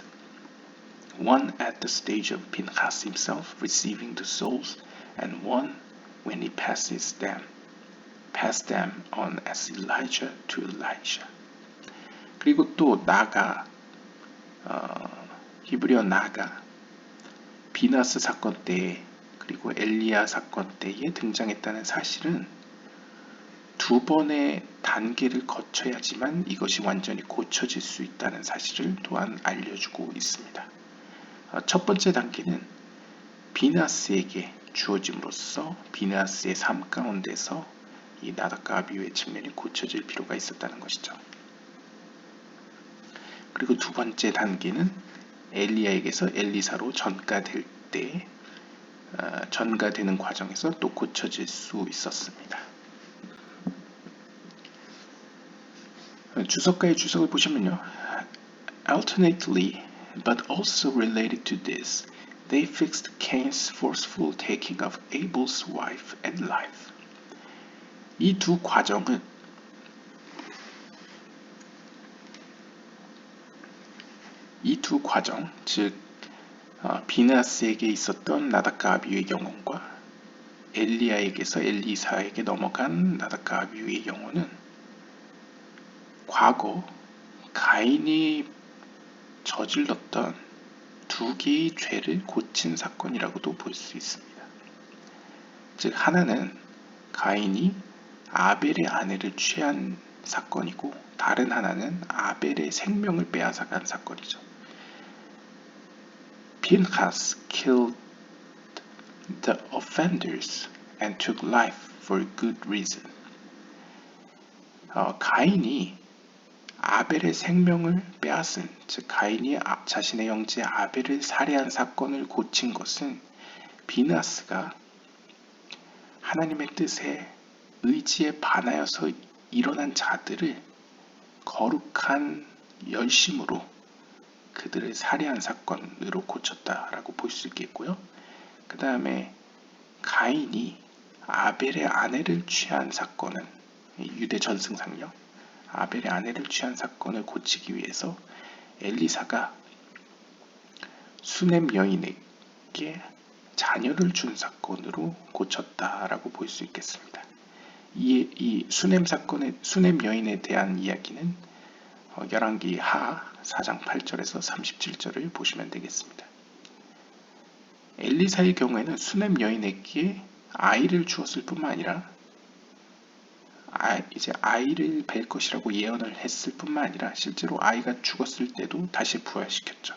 S1: One at the stage of Pinchas himself receiving the souls, and one when he passed them on as Elijah to Elisha. 그리고 또 나가, 히브리어 나가, 비나스 사건 때 그리고 엘리야 사건 때에 등장했다는 사실은 두 번의 단계를 거쳐야지만 이것이 완전히 고쳐질 수 있다는 사실을 또한 알려주고 있습니다. 첫 번째 단계는 비나스에게 주어짐으로써 비나스의 삶 가운데서 이 나답과 아비후의 측면이 고쳐질 필요가 있었다는 것이죠. 그리고 두 번째 단계는 엘리야에게서 엘리사로 전가될 때 전가되는 과정에서 또 고쳐질 수 있었습니다. 주석가의 주석을 보시면요. Alternately, but also related to this, they fixed Cain's forceful taking of Abel's wife and life. 이 두 과정은 즉 비나스에게 있었던 나답과 아비후의 영혼과 엘리야에게서 엘리사에게 넘어간 나답과 아비후의 영혼은 과거 가인이 저질렀던 두 개의 죄를 고친 사건이라고도 볼 수 있습니다. 즉 하나는 가인이 아벨의 아내를 취한 사건이고 다른 하나는 아벨의 생명을 빼앗아간 사건이죠. Pinchas killed the offenders and took life for good reason. 가인이 아벨의 생명을 빼앗은, 즉 가인이 자신의 형제 아벨을 살해한 사건을 고친 것은 비나스가 하나님의 뜻에 의지에 반하여서 일어난 자들을 거룩한 열심으로 그들을 살해한 사건으로 고쳤다라고 볼 수 있겠고요. 그 다음에 가인이 아벨의 아내를 취한 사건은 유대 전승상력 아벨의 아내를 취한 사건을 고치기 위해서 엘리사가 수넴 여인에게 자녀를 준 사건으로 고쳤다라고 볼 수 있겠습니다. 이 수넴 여인에 대한 이야기는 열왕기 하 4장 8절에서 37절을 보시면 되겠습니다. 엘리사의 경우에는 수넴 여인에게 아이를 주었을 뿐만 아니라 이제 아이를 뵐 것이라고 예언을 했을 뿐만 아니라 실제로 아이가 죽었을 때도 다시 부활시켰죠.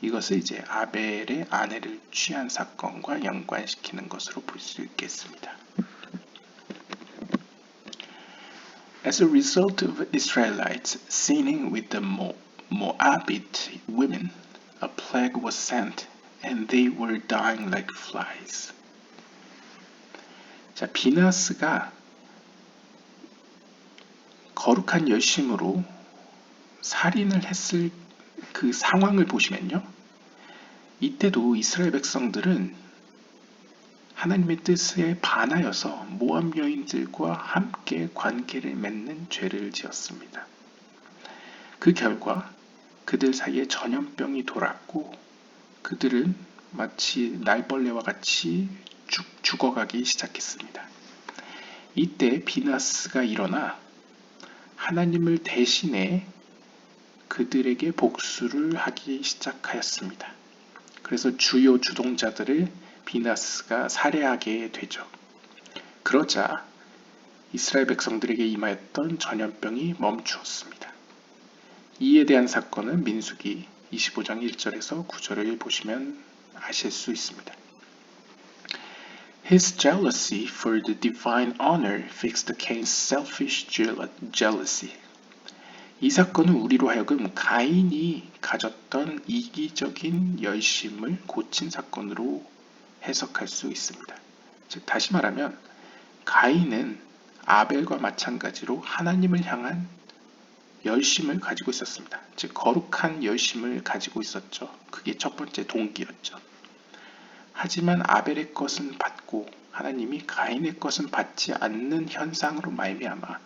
S1: 이것을 이제 아벨의 아내를 취한 사건과 연관시키는 것으로 볼 수 있겠습니다. As a result of Israelites sinning with the Moabite women, a plague was sent, and they were dying like flies. 자, 비나스가 거룩한 열심으로 살인을 했을 그 상황을 보시면요. 이때도 이스라엘 백성들은 하나님의 뜻에 반하여서 모압 여인들과 함께 관계를 맺는 죄를 지었습니다. 그 결과 그들 사이에 전염병이 돌았고 그들은 마치 날벌레와 같이 죽어가기 시작했습니다. 이때 비나스가 일어나 하나님을 대신해 그들에게 복수를 하기 시작하였습니다. 그래서 주요 주동자들을 비나스가 살해하게 되죠. 그러자 이스라엘 백성들에게 임하였던 전염병이 멈추었습니다. 이에 대한 사건은 민수기 25장 1절에서 9절을 보시면 아실 수 있습니다. His jealousy for the divine honor fixed Cain's selfish jealousy. 이 사건은 우리로 하여금 가인이 가졌던 이기적인 열심을 고친 사건으로 해석할 수 있습니다. 즉 다시 말하면 가인은 아벨과 마찬가지로 하나님을 향한 열심을 가지고 있었습니다. 즉 거룩한 열심을 가지고 있었죠. 그게 첫 번째 동기였죠. 하지만 아벨의 것은 받고 하나님이 가인의 것은 받지 않는 현상으로 말미암아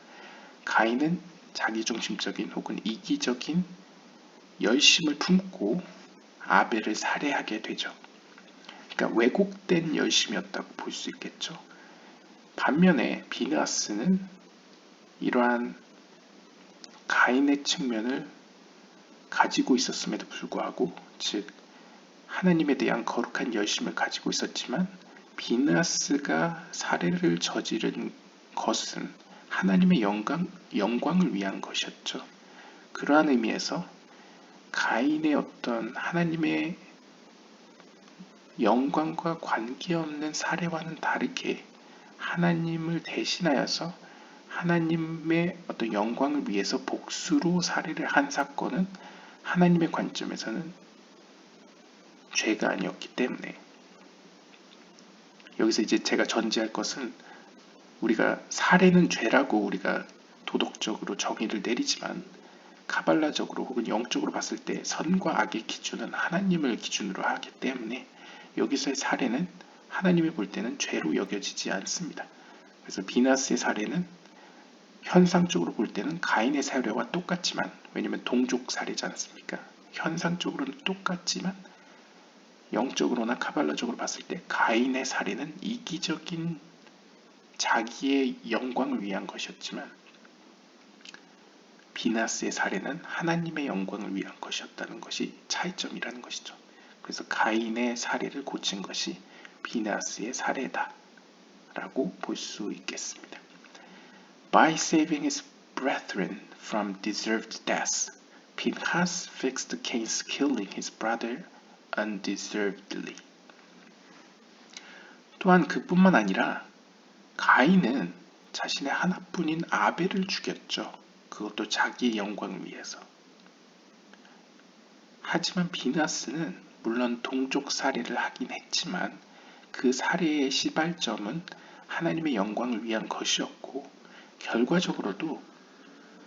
S1: 가인은 자기중심적인 혹은 이기적인 열심을 품고 아벨을 살해하게 되죠. 그러니까 왜곡된 열심이었다고 볼 수 있겠죠. 반면에 비나스는 이러한 가인의 측면을 가지고 있었음에도 불구하고 즉 하나님에 대한 거룩한 열심을 가지고 있었지만 비느하스가 살해를 저지른 것은 하나님의 영광을 위한 것이었죠. 그러한 의미에서 가인의 어떤 하나님의 영광과 관계없는 살해와는 다르게 하나님을 대신하여서 하나님의 어떤 영광을 위해서 복수로 살해를 한 사건은 하나님의 관점에서는 죄가 아니었기 때문에, 여기서 이제 제가 전제할 것은 우리가 살해는 죄라고 우리가 도덕적으로 정의를 내리지만 카발라적으로 혹은 영적으로 봤을 때 선과 악의 기준은 하나님을 기준으로 하기 때문에 여기서의 살해는 하나님이 볼 때는 죄로 여겨지지 않습니다. 그래서 비나스의 살해는 현상적으로 볼 때는 가인의 살해와 똑같지만, 왜냐하면 동족 살해지 않습니까? 현상적으로는 똑같지만 영적으로나 카발라적으로 봤을 때 가인의 살해는 이기적인 자기의 영광을 위한 것이었지만 비나스의 살해는 하나님의 영광을 위한 것이었다는 것이 차이점이라는 것이죠. 그래서 가인의 살해를 고친 것이 비나스의 살해다 라고 볼 수 있겠습니다. By saving his brethren from deserved death, Pinchas fixed Cain's killing his brother undeservedly. 또한 그뿐만 아니라 가인은 자신의 하나뿐인 아벨을 죽였죠. 그것도 자기의 영광을 위해서. 하지만 비나스는 물론 동족 살해를 하긴 했지만 그 살해의 시발점은 하나님의 영광을 위한 것이었고, 결과적으로도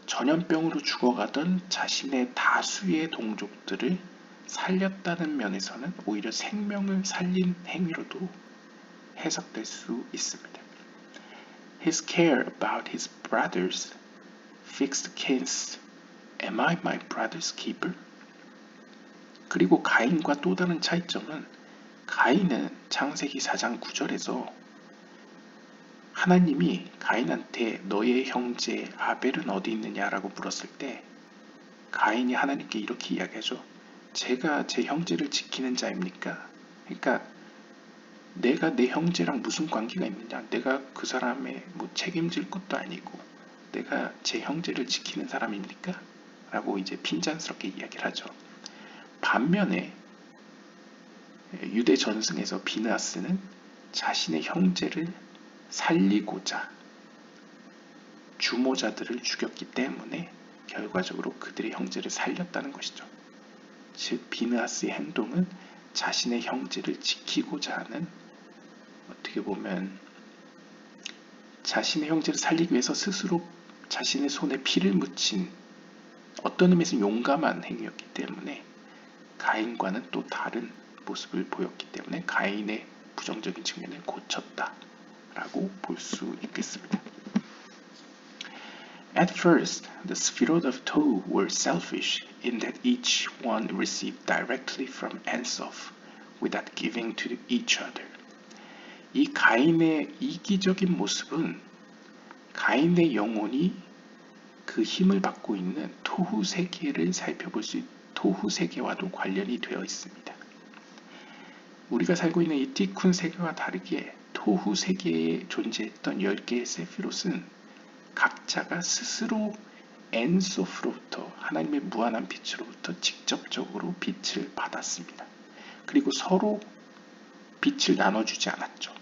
S1: 전염병으로 죽어가던 자신의 다수의 동족들을 살렸다는 면에서는 오히려 생명을 살린 행위로도 해석될 수 있습니다. His care about his brothers fixed Cain's "Am I my brother's keeper?" 그리고 가인과 또 다른 차이점은 가인은 창세기 4장 9절에서 하나님이 가인한테 너의 형제 아벨은 어디 있느냐라고 물었을 때 가인이 하나님께 이렇게 이야기하죠. 제가 제 형제를 지키는 자입니까? 그러니까 내가 내 형제랑 무슨 관계가 있느냐? 내가 그 사람의 뭐 책임질 것도 아니고 내가 제 형제를 지키는 사람입니까? 라고 이제 빈잔스럽게 이야기를 하죠. 반면에 유대 전승에서 비느하스는 자신의 형제를 살리고자 주모자들을 죽였기 때문에 결과적으로 그들의 형제를 살렸다는 것이죠. 즉 비느하스의 행동은 자신의 형제를 지키고자 하는, 어떻게 보면 자신의 형제를 살리기 위해서 스스로 자신의 손에 피를 묻힌, 어떤 의미에서 용감한 행위였기 때문에 가인과는 또 다른 모습을 보였기 때문에 가인의 부정적인 측면을 고쳤다라고 볼 수 있겠습니다. At first, the Sefirot of Tohu were selfish in that each one received directly from Ensof without giving to each other. 이 가인의 이기적인 모습은 가인의 영혼이 그 힘을 받고 있는 토후 세계를 살펴볼 수 있는 토후 세계와도 관련이 되어 있습니다. 우리가 살고 있는 이 티쿤 세계와 다르게 토후 세계에 존재했던 10개의 세피롯은 각자가 스스로 엔소프로부터, 하나님의 무한한 빛으로부터 직접적으로 빛을 받았습니다. 그리고 서로 빛을 나눠주지 않았죠.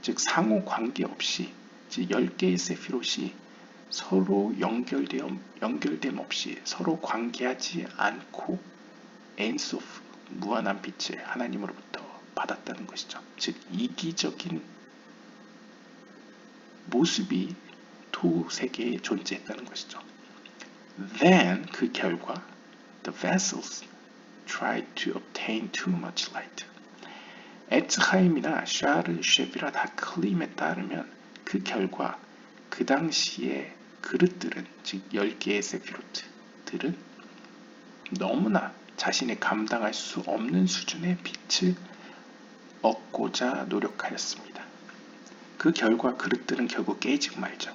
S1: 즉 상호 관계없이 10개의 세피롯이 서로 연결됨 없이 서로 관계하지 않고 엔소프, 무한한 빛을 하나님으로부터 받았다는 것이죠. 즉 이기적인 모습이 토 세계에 존재했다는 것이죠. Then 그 결과 the vessels tried to obtain too much light. 에츠하임이나 샤르 쉐비랏 하클림에 따르면 그 결과 그 당시에 그릇들은, 즉 10개의 세피로트들은 너무나 자신이 감당할 수 없는 수준의 빛을 얻고자 노력하였습니다. 그 결과 그릇들은 결국 깨지고 말죠.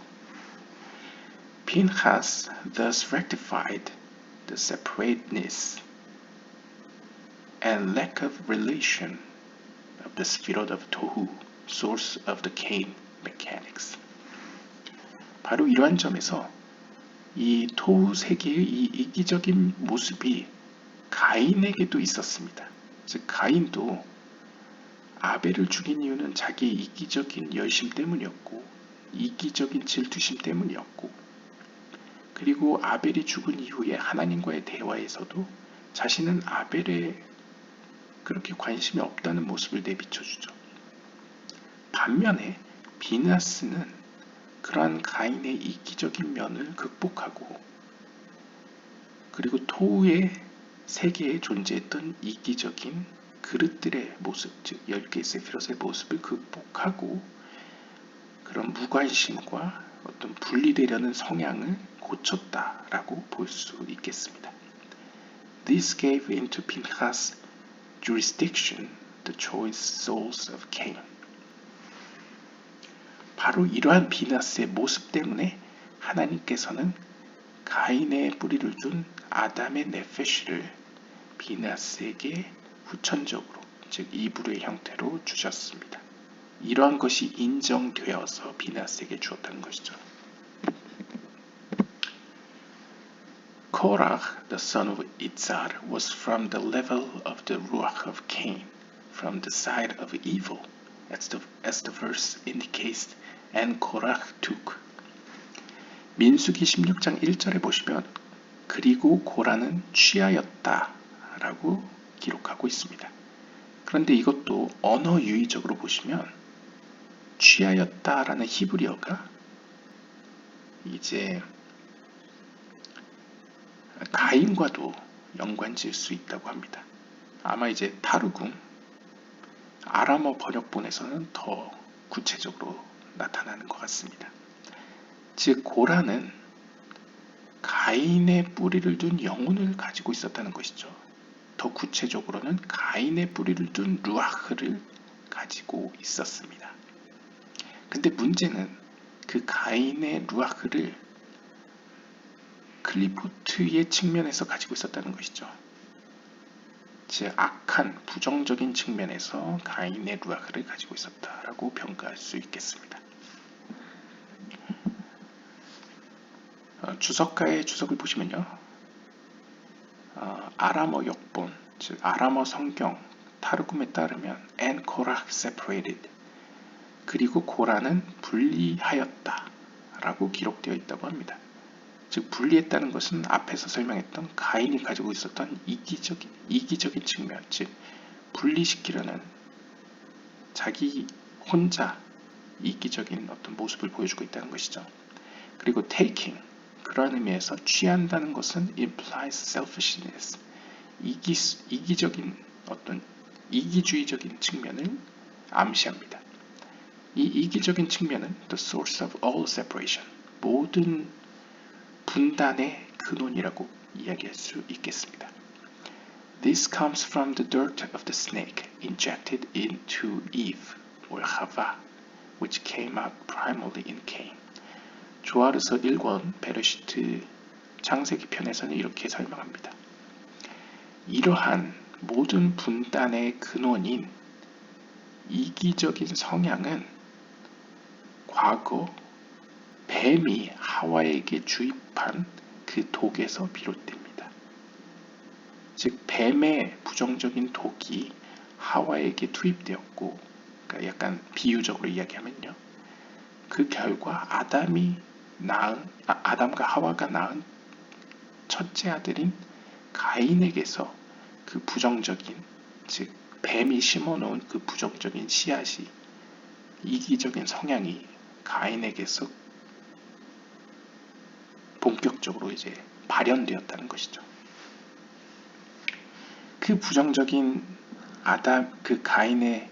S1: Pinchas thus rectified the separateness and lack of relation of the Sphirot of Tohu, source of the Cain mechanics. 바로 이러한 점에서 이 토후 세계의 이 이기적인 모습이 가인에게도 있었습니다. 즉 가인도 아벨을 죽인 이유는 자기의 이기적인 열심 때문이었고 이기적인 질투심 때문이었고 그리고 아벨이 죽은 이후에 하나님과의 대화에서도 자신은 아벨에 그렇게 관심이 없다는 모습을 내비쳐주죠. 반면에 비나스는 그러한 가인의 이기적인 면을 극복하고 그리고 토우의 세계에 존재했던 이기적인 그릇들의 모습, 즉 10개의 세피롯의 모습을 극복하고 그런 무관심과 어떤 분리되려는 성향을 고쳤다라고 볼 수 있겠습니다. This gave into Pinchas' jurisdiction the choice souls of Cain. 바로 이러한 비나스의 모습 때문에 하나님께서는 가인의 뿌리를 둔 아담의 네페시를 비나스에게 후천적으로 즉 이브루의 형태로 주셨습니다. 이러한 것이 인정되어서 비나스에게 주었다는 것이죠. Korach, the son of Itzar, was from the level of the Ruach of Cain, from the side of evil, as the verse indicates, and Korach took. 민수기 16장 1절에 보시면 그리고 고라는 취하였다 라고 기록하고 있습니다. 그런데 이것도 언어 유의적으로 보시면 취하였다 라는 히브리어가 이제 가인과도 연관지을 수 있다고 합니다. 아마 이제 타르굼 아람어 번역본에서는 더 구체적으로 나타나는 것 같습니다. 즉 고라는 가인의 뿌리를 둔 영혼을 가지고 있었다는 것이죠. 더 구체적으로는 가인의 뿌리를 둔 루아흐를 가지고 있었습니다. 근데 문제는 그 가인의 루아흐를 클리포트의 측면에서 가지고 있었다는 것이죠. 즉 악한 부정적인 측면에서 가인의 루아흐를 가지고 있었다라고 평가할 수 있겠습니다. 주석가의 주석을 보시면요. 아람어 역본, 즉 아람어 성경 타르굼에 따르면 and Korach separated 그리고 고라는 분리하였다 라고 기록되어 있다고 합니다. 즉 분리했다는 것은 앞에서 설명했던 가인이 가지고 있었던 이기적인 측면, 즉 분리시키려는 자기 혼자 이기적인 어떤 모습을 보여주고 있다는 것이죠. 그리고 taking, 그러한 의미에서 취한다는 것은 implies selfishness, 이기적인 어떤 이기주의적인 측면을 암시합니다. 이 이기적인 측면은 the source of all separation, 모든 분단의 근원이라고 이야기할 수 있겠습니다. This comes from the dirt of the snake injected into Eve or Hava, which came out primarily in Cain. 조아르서 1권 베르시트 창세기 편에서는 이렇게 설명합니다. 이러한 모든 분단의 근원인 이기적인 성향은 과거 뱀이 하와에게 주입한 그 독에서 비롯됩니다. 즉 뱀의 부정적인 독이 하와에게 투입되었고, 그러니까 약간 비유적으로 이야기하면요. 그 결과 아담과 하와가 낳은 첫째 아들인 가인에게서 그 부정적인, 즉 뱀이 심어놓은 그 부정적인 씨앗이 이기적인 성향이 가인에게서 본격적으로 이제 발현되었다는 것이죠. 그 부정적인 그 가인의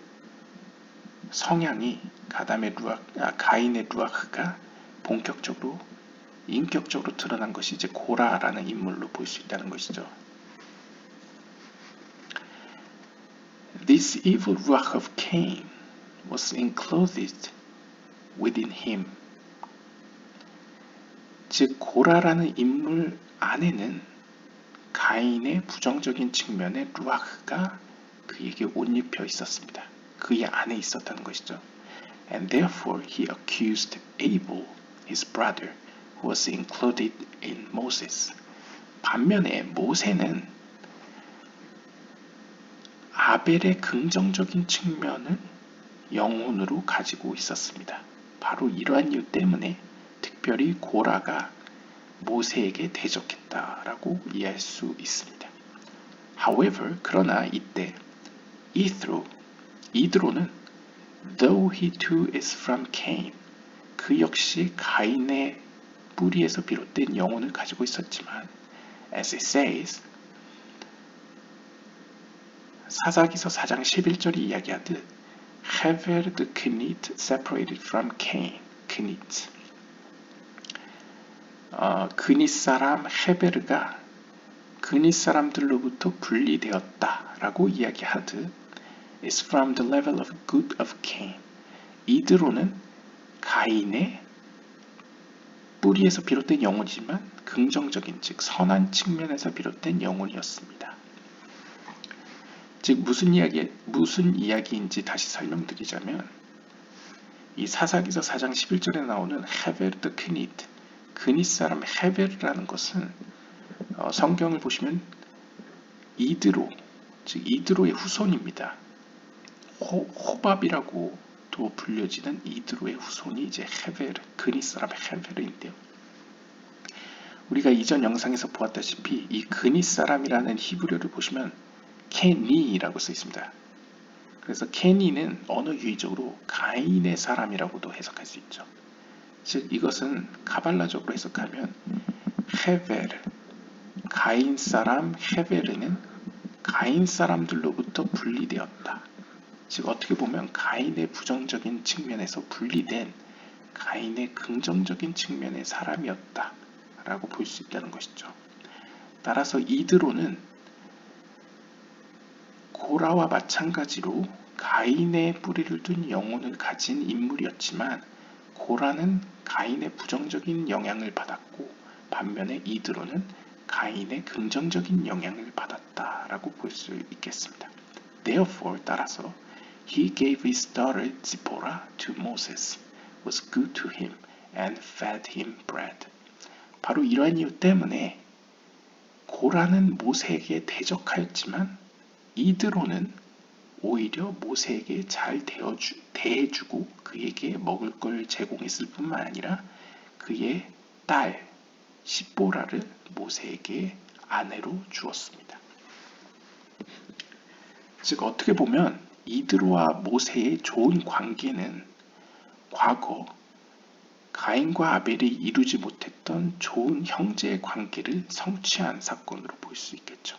S1: 성향이 가인의 루아흐가 본격적으로 인격적으로 드러난 것이 이제 고라라는 인물로 볼 수 있다는 것이죠. This evil ruach of Cain was enclosed within him. 즉 고라라는 인물 안에는 가인의 부정적인 측면에 루아흐가 그에게 옷 입혀 있었습니다. 그의 안에 있었다는 것이죠. And therefore he accused Abel, his brother, who was included in Moses. 반면에 모세는 아벨의 긍정적인 측면을 영혼으로 가지고 있었습니다. 바로 이러한 이유 때문에 특별히 고라가 모세에게 대적했다라고 이해할 수 있습니다. However, 그러나 이때 이드로는 though he too is from Cain, 그 역시 가인의 뿌리에서 비롯된 영혼을 가지고 있었지만 as it says, 사사기서 4장 11절이 이야기하듯 Hevel the Kenite separated from Cain, Kenite. 그닛 사람 헤베르가 그닛 사람들로부터 분리되었다라고 이야기하듯 is from the level of good of Cain. 이드로는 가인의 뿌리에서 비롯된 영혼이지만 긍정적인 즉 선한 측면에서 비롯된 영혼이었습니다. 즉 무슨 이야기인지 다시 설명드리자면 이 사사기서 4장 11절에 나오는 헤베르 드 크닛 그닛 사람 헤베르라는 것은 성경을 보시면 이드로 즉 이드로의 후손입니다. 호밥이라고도 불려지는 이드로의 후손이 이제 헤베르 그닛 사람 헤베르인데요. 우리가 이전 영상에서 보았다시피 이 그닛 사람이라는 히브리어를 보시면 케니라고 쓰여 있습니다. 그래서 케니는 언어 유의적으로 가인의 사람이라고도 해석할 수 있죠. 즉 이것은 가발라적으로 해석하면 헤베르 가인 사람 헤베르는 가인 사람들로부터 분리되었다. 즉 어떻게 보면 가인의 부정적인 측면에서 분리된 가인의 긍정적인 측면의 사람이었다 라고 볼 수 있다는 것이죠. 따라서 이드로는 고라와 마찬가지로 가인의 뿌리를 둔 영혼을 가진 인물이었지만 고라는 가인의 부정적인 영향을 받았고 반면에 이드로는 가인의 긍정적인 영향을 받았다라고 볼 수 있겠습니다. Therefore, 따라서 he gave his daughter Zipporah to Moses, was good to him, and fed him bread. 바로 이러한 이유 때문에 고라는 모세에게 대적하였지만 이드로는 오히려 모세에게 잘 대해주고 그에게 먹을 걸 제공했을 뿐만 아니라 그의 딸 시보라를 모세에게 아내로 주었습니다. 즉 어떻게 보면 이드로와 모세의 좋은 관계는 과거 가인과 아벨이 이루지 못했던 좋은 형제의 관계를 성취한 사건으로 볼 수 있겠죠.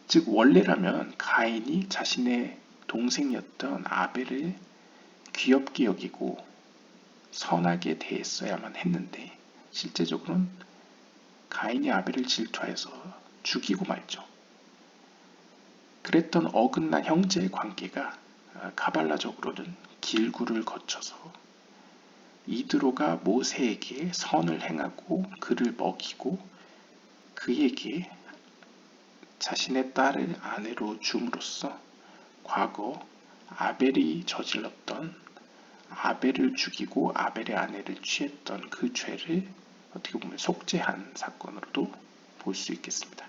S1: 즉 원래라면 가인이 자신의 동생이었던 아벨을 귀엽게 여기고 선하게 대했어야만 했는데 실제적으로는 가인이 아벨을 질투하여서 죽이고 말죠. 그랬던 어긋난 형제의 관계가 가발라적으로는 길구를 거쳐서 이드로가 모세에게 선을 행하고 그를 먹이고 그에게 자신의 딸을 아내로 줌으로써 과거 아벨이 저질렀던 아벨을 죽이고 아벨의 아내를 취했던 그 죄를 어떻게 보면 속죄한 사건으로도 볼 수 있겠습니다.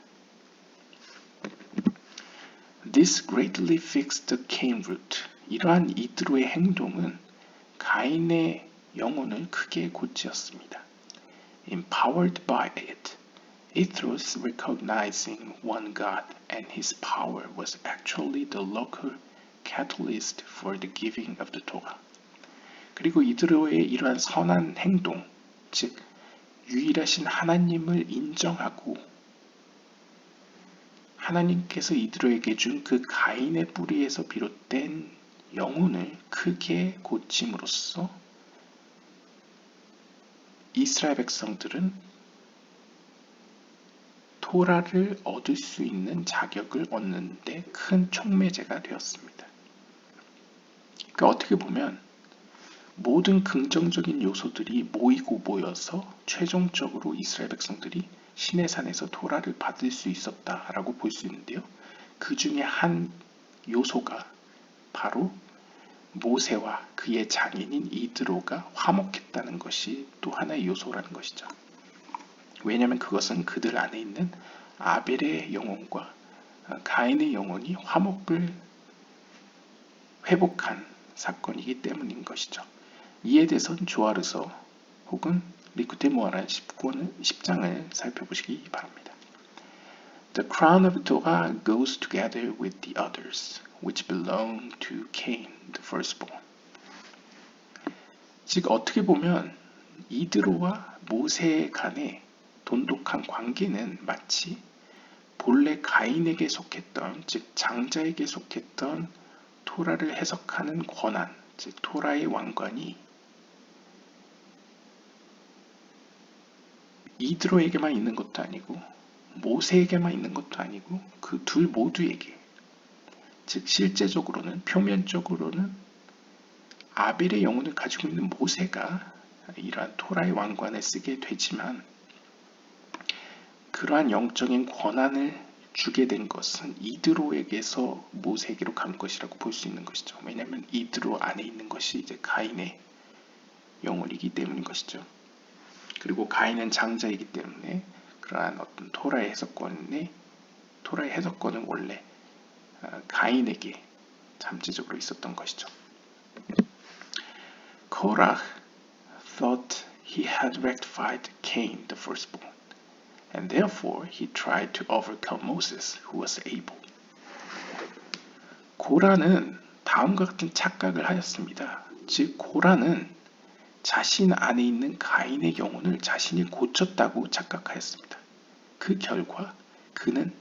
S1: This greatly fixed the Cain root. 이러한 이드로의 행동은 가인의 영혼을 크게 고치었습니다. Empowered by it, Ithros recognizing one God and his power was actually the local catalyst for the giving of the Torah. 그리고 이드로의 이러한 선한 행동, 즉 유일하신 하나님을 인정하고 하나님께서 이드로에게 준 그 가인의 뿌리에서 비롯된 영혼을 크게 고침으로써 이스라엘 백성들은 토라를 얻을 수 있는 자격을 얻는 데 큰 촉매제가 되었습니다. 그러니까 어떻게 보면 모든 긍정적인 요소들이 모이고 모여서 최종적으로 이스라엘 백성들이 시내산에서 토라를 받을 수 있었다라고 볼 수 있는데요. 그 중에 한 요소가 바로 모세와 그의 장인인 이드로가 화목했다는 것이 또 하나의 요소라는 것이죠. 왜냐하면 그것은 그들 안에 있는 아벨의 영혼과 가인의 영혼이 화목을 회복한 사건이기 때문인 것이죠. 이에 대해서는 조아르서 혹은 리쿠테 모아라 10장을 살펴보시기 바랍니다. The crown of Torah goes together with the others, which belong to Cain, the firstborn. 즉 어떻게 보면 이드로와 모세 간의 돈독한 관계는 마치 본래 가인에게 속했던, 즉 장자에게 속했던 토라를 해석하는 권한, 즉 토라의 왕관이 이드로에게만 있는 것도 아니고 모세에게만 있는 것도 아니고 그 둘 모두에게, 즉 실제적으로는 표면적으로는 아벨의 영혼을 가지고 있는 모세가 이러한 토라의 왕관을 쓰게 되지만 그러한 영적인 권한을 주게 된 것은 이드로에게서 모세에게로 간 것이라고 볼 수 있는 것이죠. 왜냐하면 이드로 안에 있는 것이 이제 가인의 영혼이기 때문인 것이죠. 그리고 가인은 장자이기 때문에 그러한 어떤 토라의 해석권은 원래 가인에게 잠재적으로 있었던 것이죠. Korach thought he had rectified Cain, the firstborn, and therefore he tried to overcome Moses, who was able. 고라는 다음과 같은 착각을 하였습니다. 즉 고라는 자신 안에 있는 가인의 영혼을 자신이 고쳤다고 착각하였습니다. 그 결과 그는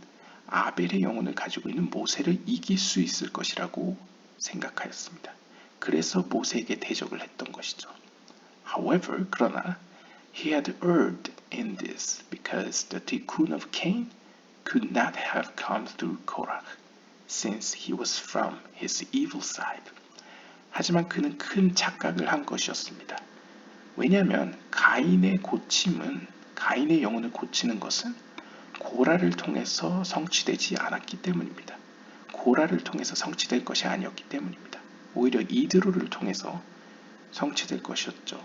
S1: 아벨의 영혼을 가지고 있는 모세를 이길 수 있을 것이라고 생각하였습니다. 그래서 모세에게 대적을 했던 것이죠. However, 그러나 he had erred in this because the tikkun of Cain could not have come through Korach, since he was from his evil side. 하지만 그는 큰 착각을 한 것이었습니다. 왜냐하면 가인의 영혼을 고치는 것은 고라를 통해서 성취되지 않았기 때문입니다. 고라를 통해서 성취될 것이 아니었기 때문입니다. 오히려 이드로를 통해서 성취될 것이었죠.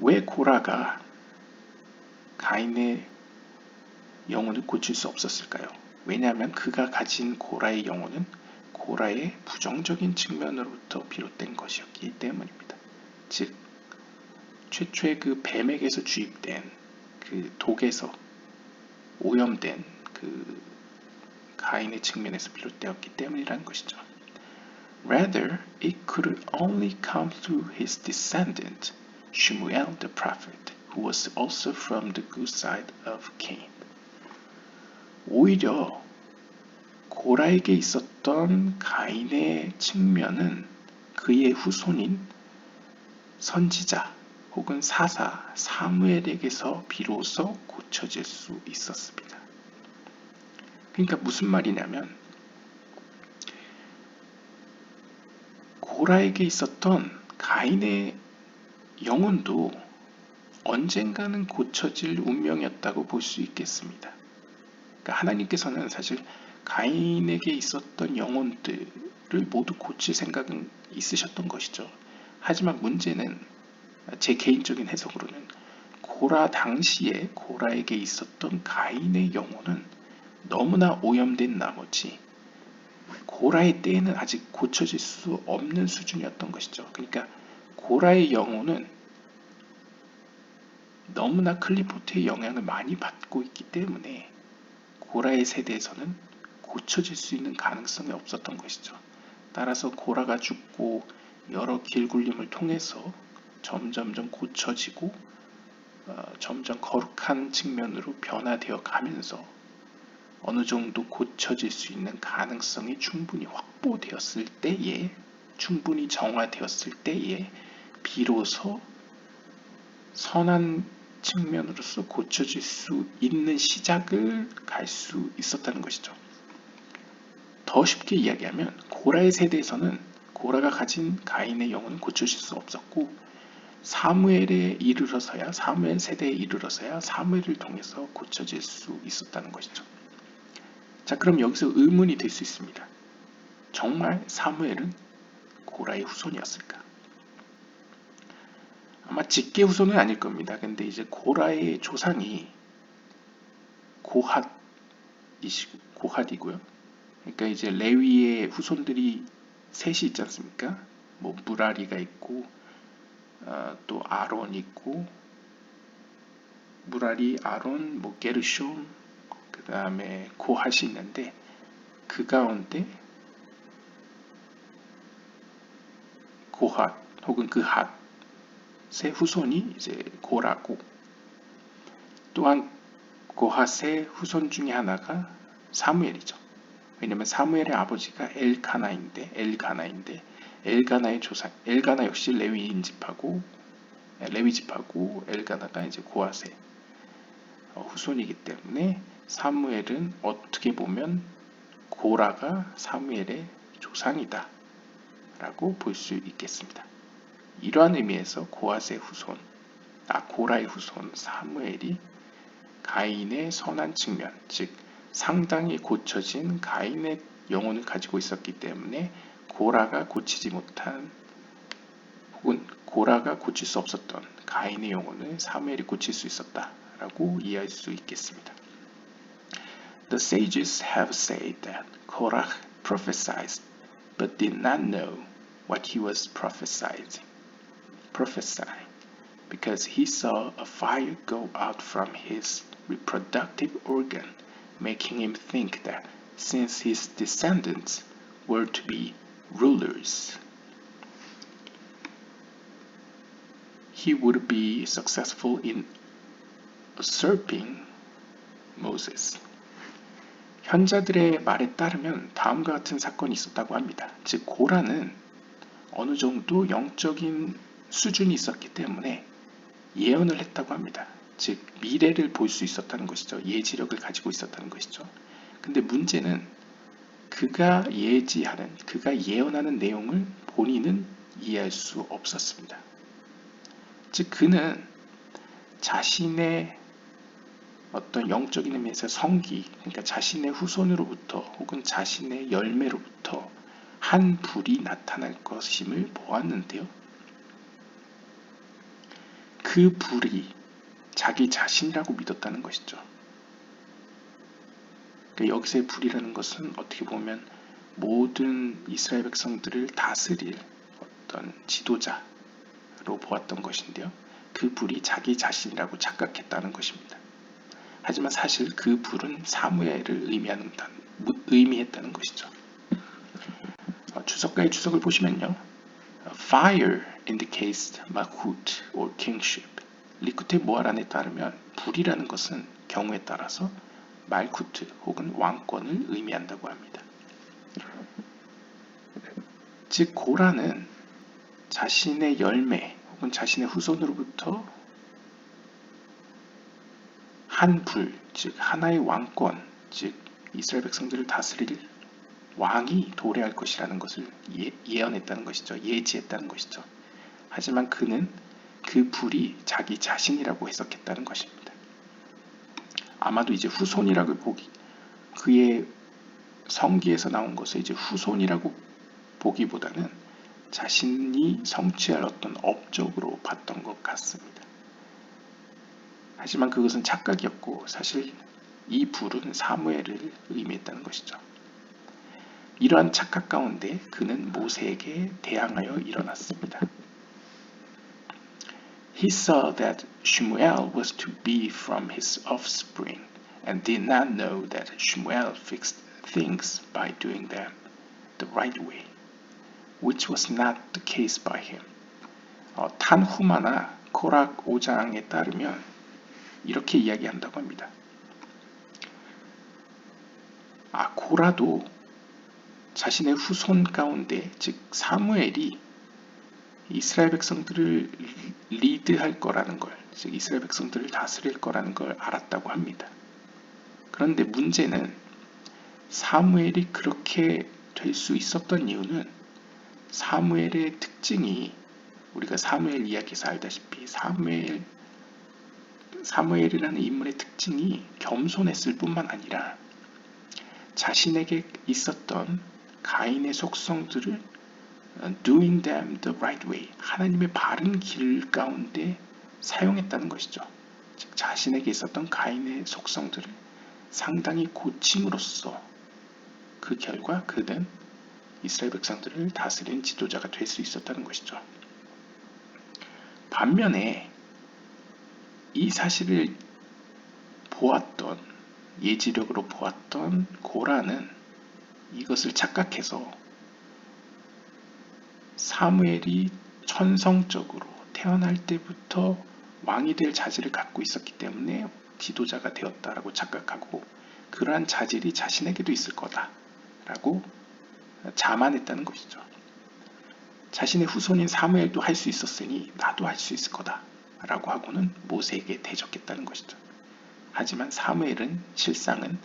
S1: 왜 고라가 가인의 영혼을 고칠 수 없었을까요? 왜냐하면 그가 가진 고라의 영혼은 고라의 부정적인 측면으로부터 비롯된 것이었기 때문입니다. 즉 최초의 그 뱀에게서 주입된 그 독에서 오염된 그 가인의 측면에서 비롯되었기 때문이라는 것이죠. Rather, it could only come through his descendant, Shemuel the prophet, who was also from the good side of Cain. 오히려 고라에게 있었던 가인의 측면은 그의 후손인 선지자 혹은 사사 사무엘에게서 비로소 고쳐질 수 있었습니다. 그러니까 무슨 말이냐면 고라에게 있었던 가인의 영혼도 언젠가는 고쳐질 운명이었다고 볼 수 있겠습니다. 그러니까 하나님께서는 사실 가인에게 있었던 영혼들을 모두 고칠 생각은 있으셨던 것이죠. 하지만 문제는 제 개인적인 해석으로는 고라 당시에 고라에게 있었던 가인의 영혼은 너무나 오염된 나머지 고라의 때에는 아직 고쳐질 수 없는 수준이었던 것이죠. 그러니까 고라의 영혼은 너무나 클리포트의 영향을 많이 받고 있기 때문에 고라의 세대에서는 고쳐질 수 있는 가능성이 없었던 것이죠. 따라서 고라가 죽고 여러 길굴림을 통해서 점점점 고쳐지고 점점 거룩한 측면으로 변화되어 가면서 어느 정도 고쳐질 수 있는 가능성이 충분히 확보되었을 때에, 충분히 정화되었을 때에 비로소 선한 측면으로서 고쳐질 수 있는 시작을 갈 수 있었다는 것이죠. 더 쉽게 이야기하면 고라의 세대에서는 고라가 가진 가인의 영혼은 고쳐질 수 없었고 사무엘에 이르러서야, 사무엘 세대에 이르러서야 사무엘을 통해서 고쳐질 수 있었다는 것이죠. 자, 그럼 여기서 의문이 될 수 있습니다. 정말 사무엘은 고라의 후손이었을까? 아마 직계 후손은 아닐 겁니다. 근데 이제 고라의 조상이 고핫이고요. 그러니까 이제 레위의 후손들이 셋이 있지 않습니까? 뭐 무라리가 있고 또 아론 있고 무라리, 아론, 뭐 게르숀, 그 다음에 고핫이 있는데 그 가운데 고핫 혹은 그 핫의 후손이 이제 고라고, 또한 고핫의 후손 중에 하나가 사무엘이죠. 왜냐면 사무엘의 아버지가 엘가나인데 엘가나의 조상, 엘가나 역시 레위 집하고 엘가나가 이제 고핫의 후손이기 때문에 사무엘은 어떻게 보면 고라가 사무엘의 조상이다 라고 볼 수 있겠습니다. 이러한 의미에서 고라의 후손 사무엘이 가인의 선한 측면, 즉 상당히 고쳐진 가인의 영혼을 가지고 있었기 때문에 고라가 고치지 못한 혹은 고라가 고칠 수 없었던 가인의 영혼을 사무엘이 고칠 수 있었다라고 이해할 수 있겠습니다. The sages have said that Korah prophesied but did not know what he was prophesying because he saw a fire go out from his reproductive organ, making him think that since his descendants were to be rulers, he would be successful in usurping Moses. 현자들의 말에 따르면 다음과 같은 사건이 있었다고 합니다. 즉 고라는 어느 정도 영적인 수준이 있었기 때문에 예언을 했다고 합니다. 즉 미래를 볼 수 있었다는 것이죠. 예지력을 가지고 있었다는 것이죠. 근데 문제는 그가 예언하는 내용을 본인은 이해할 수 없었습니다. 즉 그는 자신의 어떤 영적인 의미에서 성기, 그러니까 자신의 후손으로부터 혹은 자신의 열매로부터 한 불이 나타날 것임을 보았는데요. 그 불이 자기 자신이라고 믿었다는 것이죠. 그러니까 여기서의 불이라는 것은 어떻게 보면 모든 이스라엘 백성들을 다스릴 어떤 지도자로 보았던 것인데요. 그 불이 자기 자신이라고 착각했다는 것입니다. 하지만 사실 그 불은 사무엘을 의미했다는 것이죠. 주석가의 주석을 보시면요. Fire indicates malchut or kingship. 리쿠트의 모아란에 따르면 불이라는 것은 경우에 따라서 말쿠트 혹은 왕권을 의미한다고 합니다. 즉 고라는 자신의 열매 혹은 자신의 후손으로부터 한 불, 즉 하나의 왕권, 즉 이스라엘 백성들을 다스릴 왕이 도래할 것이라는 것을 예언했다는 것이죠. 예지했다는 것이죠. 하지만 그는 그 불이 자기 자신이라고 해석했다는 것입니다. 아마도 이제 후손이라고 그의 성기에서 나온 것을 이제 후손이라고 보기보다는 자신이 성취할 어떤 업적으로 봤던 것 같습니다. 하지만 그것은 착각이었고 사실 이 불은 사무엘을 의미했다는 것이죠. 이러한 착각 가운데 그는 모세에게 대항하여 일어났습니다. He saw that Shmuel was to be from his offspring and did not know that Shmuel fixed things by doing them the right way, which was not the case by him. 탄후마나 코락 5장에 따르면 이렇게 이야기한다고 합니다. 고라도 자신의 후손 가운데, 즉 사무엘이 이스라엘 백성들을 리드할 거라는 걸, 즉 이스라엘 백성들을 다스릴 거라는 걸 알았다고 합니다. 그런데 문제는 사무엘이 그렇게 될 수 있었던 이유는 사무엘의 특징이 우리가 사무엘 이야기에서 알다시피 사무엘이라는 인물의 특징이 겸손했을 뿐만 아니라 자신에게 있었던 가인의 속성들을 doing them the right way, 하나님의 바른 길 가운데 사용했다는 것이죠. 즉 자신에게 있었던 가인의 속성들을 상당히 고침으로써 그 결과 그는 이스라엘 백성들을 다스리는 지도자가 될 수 있었다는 것이죠. 반면에 이 사실을 보았던, 예지력으로 보았던 고라는 이것을 착각해서 사무엘이 천성적으로 태어날 때부터 왕이 될 자질을 갖고 있었기 때문에 지도자가 되었다라고 착각하고 그러한 자질이 자신에게도 있을 거다라고 자만했다는 것이죠. 자신의 후손인 사무엘도 할 수 있었으니 나도 할 수 있을 거다라고 하고는 모세에게 대적했다는 것이죠. 하지만 사무엘은 실상은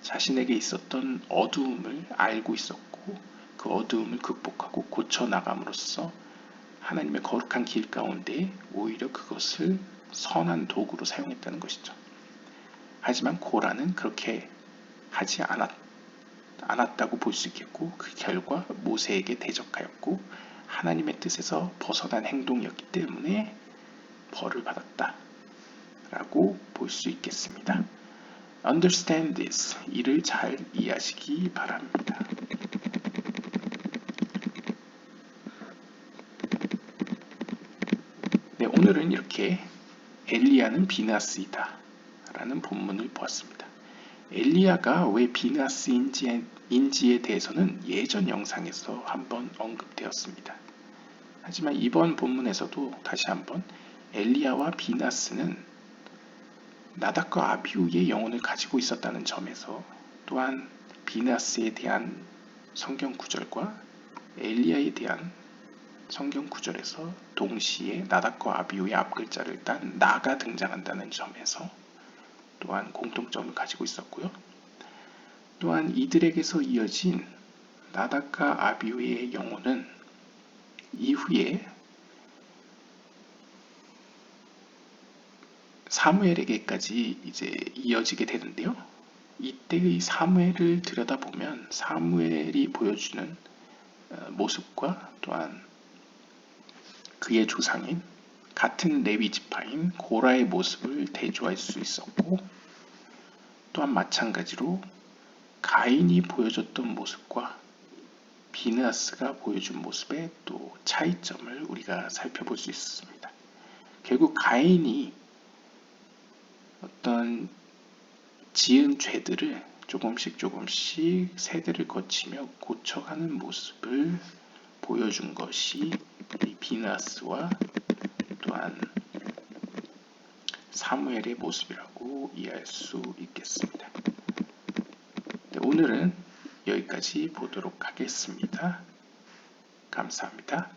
S1: 자신에게 있었던 어두움을 알고 있었고 그 어두움을 극복하고 고쳐나감으로써 하나님의 거룩한 길 가운데 오히려 그것을 선한 도구로 사용했다는 것이죠. 하지만 고라는 그렇게 하지 않았다고 볼 수 있겠고 그 결과 모세에게 대적하였고 하나님의 뜻에서 벗어난 행동이었기 때문에 벌을 받았다 라고 볼 수 있겠습니다. Understand this. 이를 잘 이해하시기 바랍니다. 네, 오늘은 이렇게 엘리야는 비나스이다 라는 본문을 보았습니다. 엘리야가 왜 비나스인지에 대해서는 예전 영상에서 한번 언급되었습니다. 하지만 이번 본문에서도 다시 한번 엘리야와 비나스는 나답과 아비후의 영혼을 가지고 있었다는 점에서 또한 비나스에 대한 성경 구절과 엘리야에 대한 성경 구절에서 동시에 나답과 아비후의 앞글자를 딴 나가 등장한다는 점에서 또한 공통점을 가지고 있었고요. 또한 이들에게서 이어진 나답과 아비후의 영혼은 이후에 사무엘에게까지 이제 이어지게 되는데요. 이때의 사무엘을 들여다보면 사무엘이 보여주는 모습과 또한 그의 조상인 같은 레위 지파인 고라의 모습을 대조할 수 있었고 또한 마찬가지로 가인이 보여줬던 모습과 비느하스가 보여준 모습의 또 차이점을 우리가 살펴볼 수 있습니다. 결국 가인이 어떤 지은 죄들을 조금씩 세대를 거치며 고쳐가는 모습을 보여준 것이 이 비느하스와 또한 사무엘의 모습이라고 이해할 수 있겠습니다. 네, 오늘은 여기까지 보도록 하겠습니다. 감사합니다.